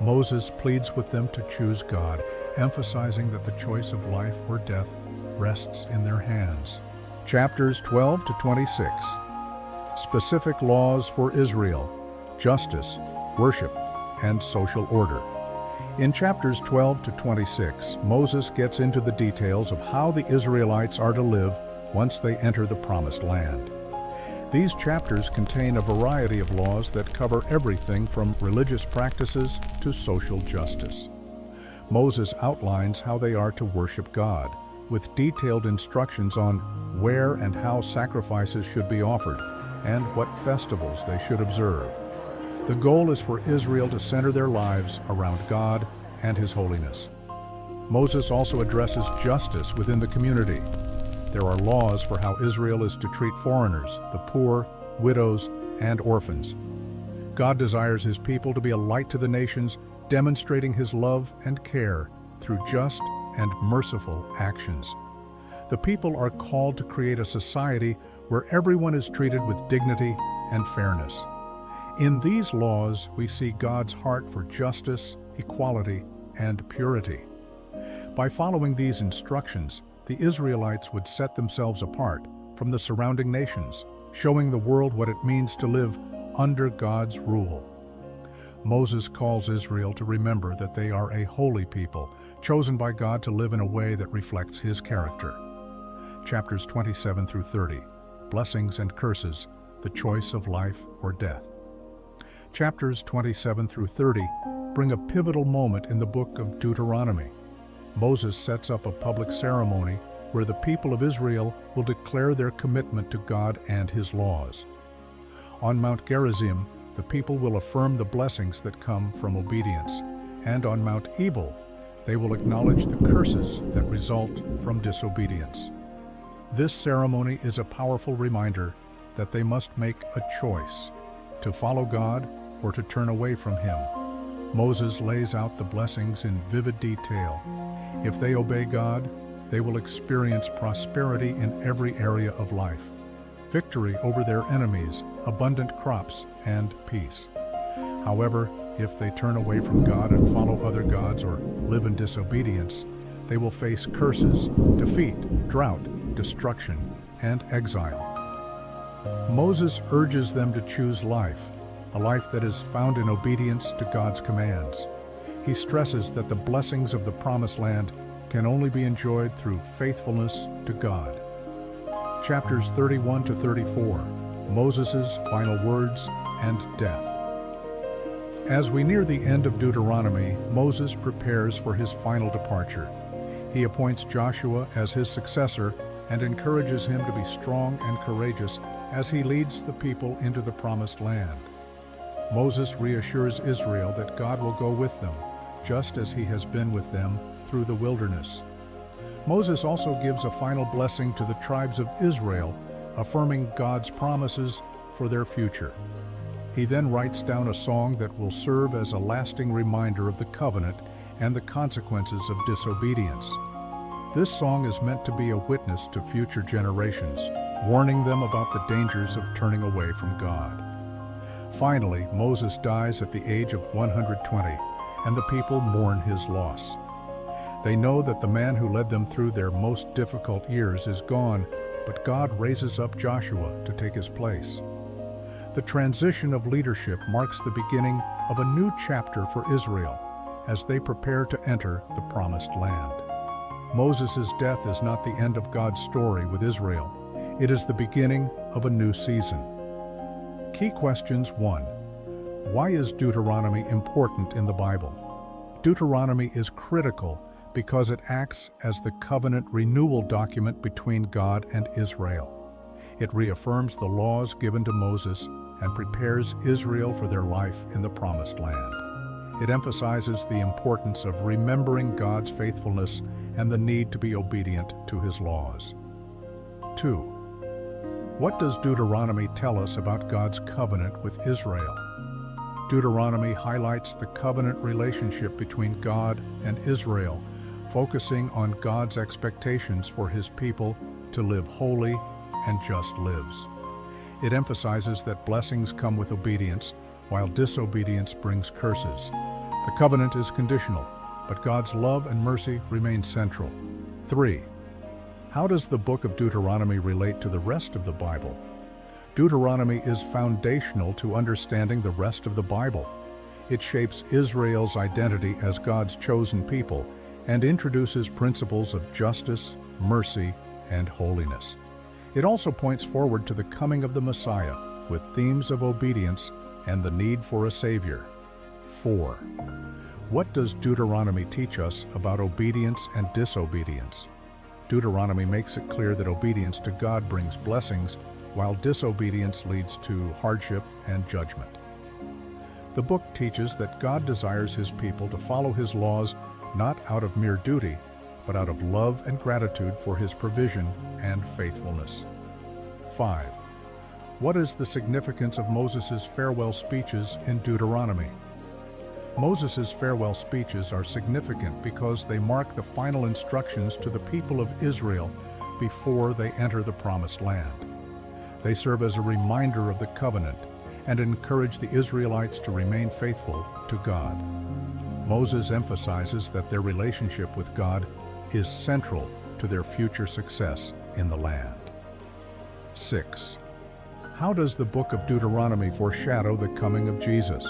Moses pleads with them to choose God, emphasizing that the choice of life or death rests in their hands. Chapters 12 to 26. Specific laws for Israel, justice, worship, and social order. In chapters 12 to 26, Moses gets into the details of how the Israelites are to live once they enter the Promised Land. These chapters contain a variety of laws that cover everything from religious practices to social justice. Moses outlines how they are to worship God, with detailed instructions on where and how sacrifices should be offered and what festivals they should observe. The goal is for Israel to center their lives around God and His holiness. Moses also addresses justice within the community. There are laws for how Israel is to treat foreigners, the poor, widows, and orphans. God desires His people to be a light to the nations, demonstrating His love and care through just and merciful actions. The people are called to create a society where everyone is treated with dignity and fairness. In these laws, we see God's heart for justice, equality, and purity. By following these instructions, the Israelites would set themselves apart from the surrounding nations, showing the world what it means to live under God's rule. Moses calls Israel to remember that they are a holy people, chosen by God to live in a way that reflects His character. Chapters 27 through 30. blessings and curses, the choice of life or death. Chapters 27 through 30 bring a pivotal moment in the book of Deuteronomy. Moses sets up a public ceremony where the people of Israel will declare their commitment to God and His laws. On Mount Gerizim, the people will affirm the blessings that come from obedience, and on Mount Ebal, they will acknowledge the curses that result from disobedience. This ceremony is a powerful reminder that they must make a choice, to follow God or to turn away from Him. Moses lays out the blessings in vivid detail. If they obey God, they will experience prosperity in every area of life, victory over their enemies, abundant crops, and peace. However, if they turn away from God and follow other gods or live in disobedience, they will face curses, defeat, drought, destruction, and exile. Moses urges them to choose life, a life that is found in obedience to God's commands. He stresses that the blessings of the Promised Land can only be enjoyed through faithfulness to God. Chapters 31 to 34, Moses' final words and death. As we near the end of Deuteronomy, Moses prepares for his final departure. He appoints Joshua as his successor and encourages him to be strong and courageous as he leads the people into the Promised Land. Moses reassures Israel that God will go with them, just as He has been with them through the wilderness. Moses also gives a final blessing to the tribes of Israel, affirming God's promises for their future. He then writes down a song that will serve as a lasting reminder of the covenant and the consequences of disobedience. This song is meant to be a witness to future generations, warning them about the dangers of turning away from God. Finally, Moses dies at the age of 120, and the people mourn his loss. They know that the man who led them through their most difficult years is gone, but God raises up Joshua to take his place. The transition of leadership marks the beginning of a new chapter for Israel as they prepare to enter the Promised Land. Moses' death is not the end of God's story with Israel. It is the beginning of a new season. Key questions 1. Why is Deuteronomy important in the Bible? Deuteronomy is critical because it acts as the covenant renewal document between God and Israel. It reaffirms the laws given to Moses and prepares Israel for their life in the Promised Land. It emphasizes the importance of remembering God's faithfulness and the need to be obedient to His laws. 2. What does Deuteronomy tell us about God's covenant with Israel? Deuteronomy highlights the covenant relationship between God and Israel, focusing on God's expectations for His people to live holy and just lives. It emphasizes that blessings come with obedience, while disobedience brings curses. The covenant is conditional, but God's love and mercy remain central. 3. How does the book of Deuteronomy relate to the rest of the Bible? Deuteronomy is foundational to understanding the rest of the Bible. It shapes Israel's identity as God's chosen people and introduces principles of justice, mercy, and holiness. It also points forward to the coming of the Messiah with themes of obedience and the need for a Savior. 4. What does Deuteronomy teach us about obedience and disobedience? Deuteronomy makes it clear that obedience to God brings blessings, while disobedience leads to hardship and judgment. The book teaches that God desires His people to follow His laws not out of mere duty, but out of love and gratitude for His provision and faithfulness. 5. What is the significance of Moses' farewell speeches in Deuteronomy? Moses' farewell speeches are significant because they mark the final instructions to the people of Israel before they enter the Promised Land. They serve as a reminder of the covenant and encourage the Israelites to remain faithful to God. Moses emphasizes that their relationship with God is central to their future success in the land. 6. How does the book of Deuteronomy foreshadow the coming of Jesus?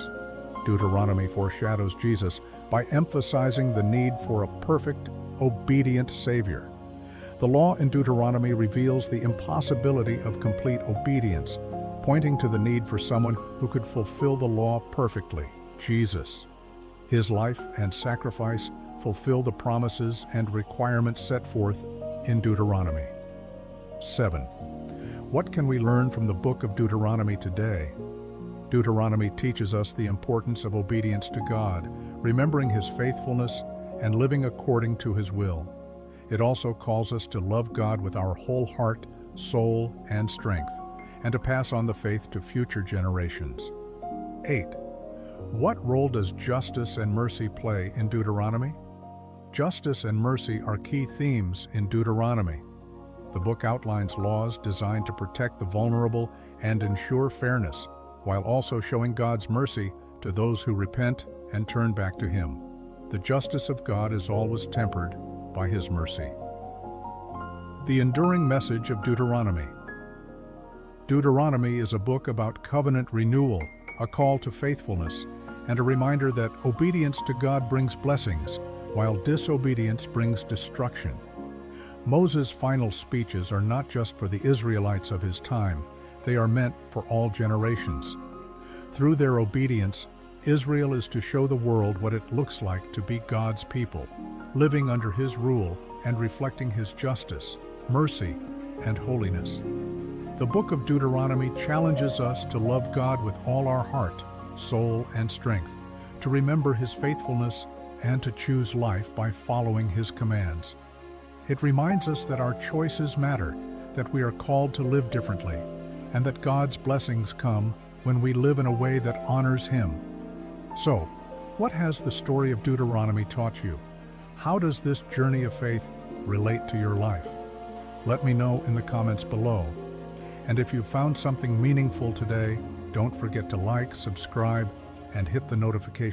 Deuteronomy foreshadows Jesus by emphasizing the need for a perfect, obedient Savior. The law in Deuteronomy reveals the impossibility of complete obedience, pointing to the need for someone who could fulfill the law perfectly, Jesus. His life and sacrifice fulfill the promises and requirements set forth in Deuteronomy. 7. What can we learn from the book of Deuteronomy today? Deuteronomy teaches us the importance of obedience to God, remembering His faithfulness and living according to His will. It also calls us to love God with our whole heart, soul, and strength, and to pass on the faith to future generations. 8. What role does justice and mercy play in Deuteronomy? Justice and mercy are key themes in Deuteronomy. The book outlines laws designed to protect the vulnerable and ensure fairness, while also showing God's mercy to those who repent and turn back to Him. The justice of God is always tempered by His mercy. The enduring message of Deuteronomy. Deuteronomy is a book about covenant renewal, a call to faithfulness, and a reminder that obedience to God brings blessings, while disobedience brings destruction. Moses' final speeches are not just for the Israelites of his time, they are meant for all generations. Through their obedience, Israel is to show the world what it looks like to be God's people, living under His rule and reflecting His justice, mercy, and holiness. The book of Deuteronomy challenges us to love God with all our heart, soul, and strength, to remember His faithfulness, and to choose life by following His commands. It reminds us that our choices matter, that we are called to live differently, and that God's blessings come when we live in a way that honors Him. So, what has the story of Deuteronomy taught you? How does this journey of faith relate to your life? Let me know in the comments below. And if you found something meaningful today, don't forget to like, subscribe, and hit the notification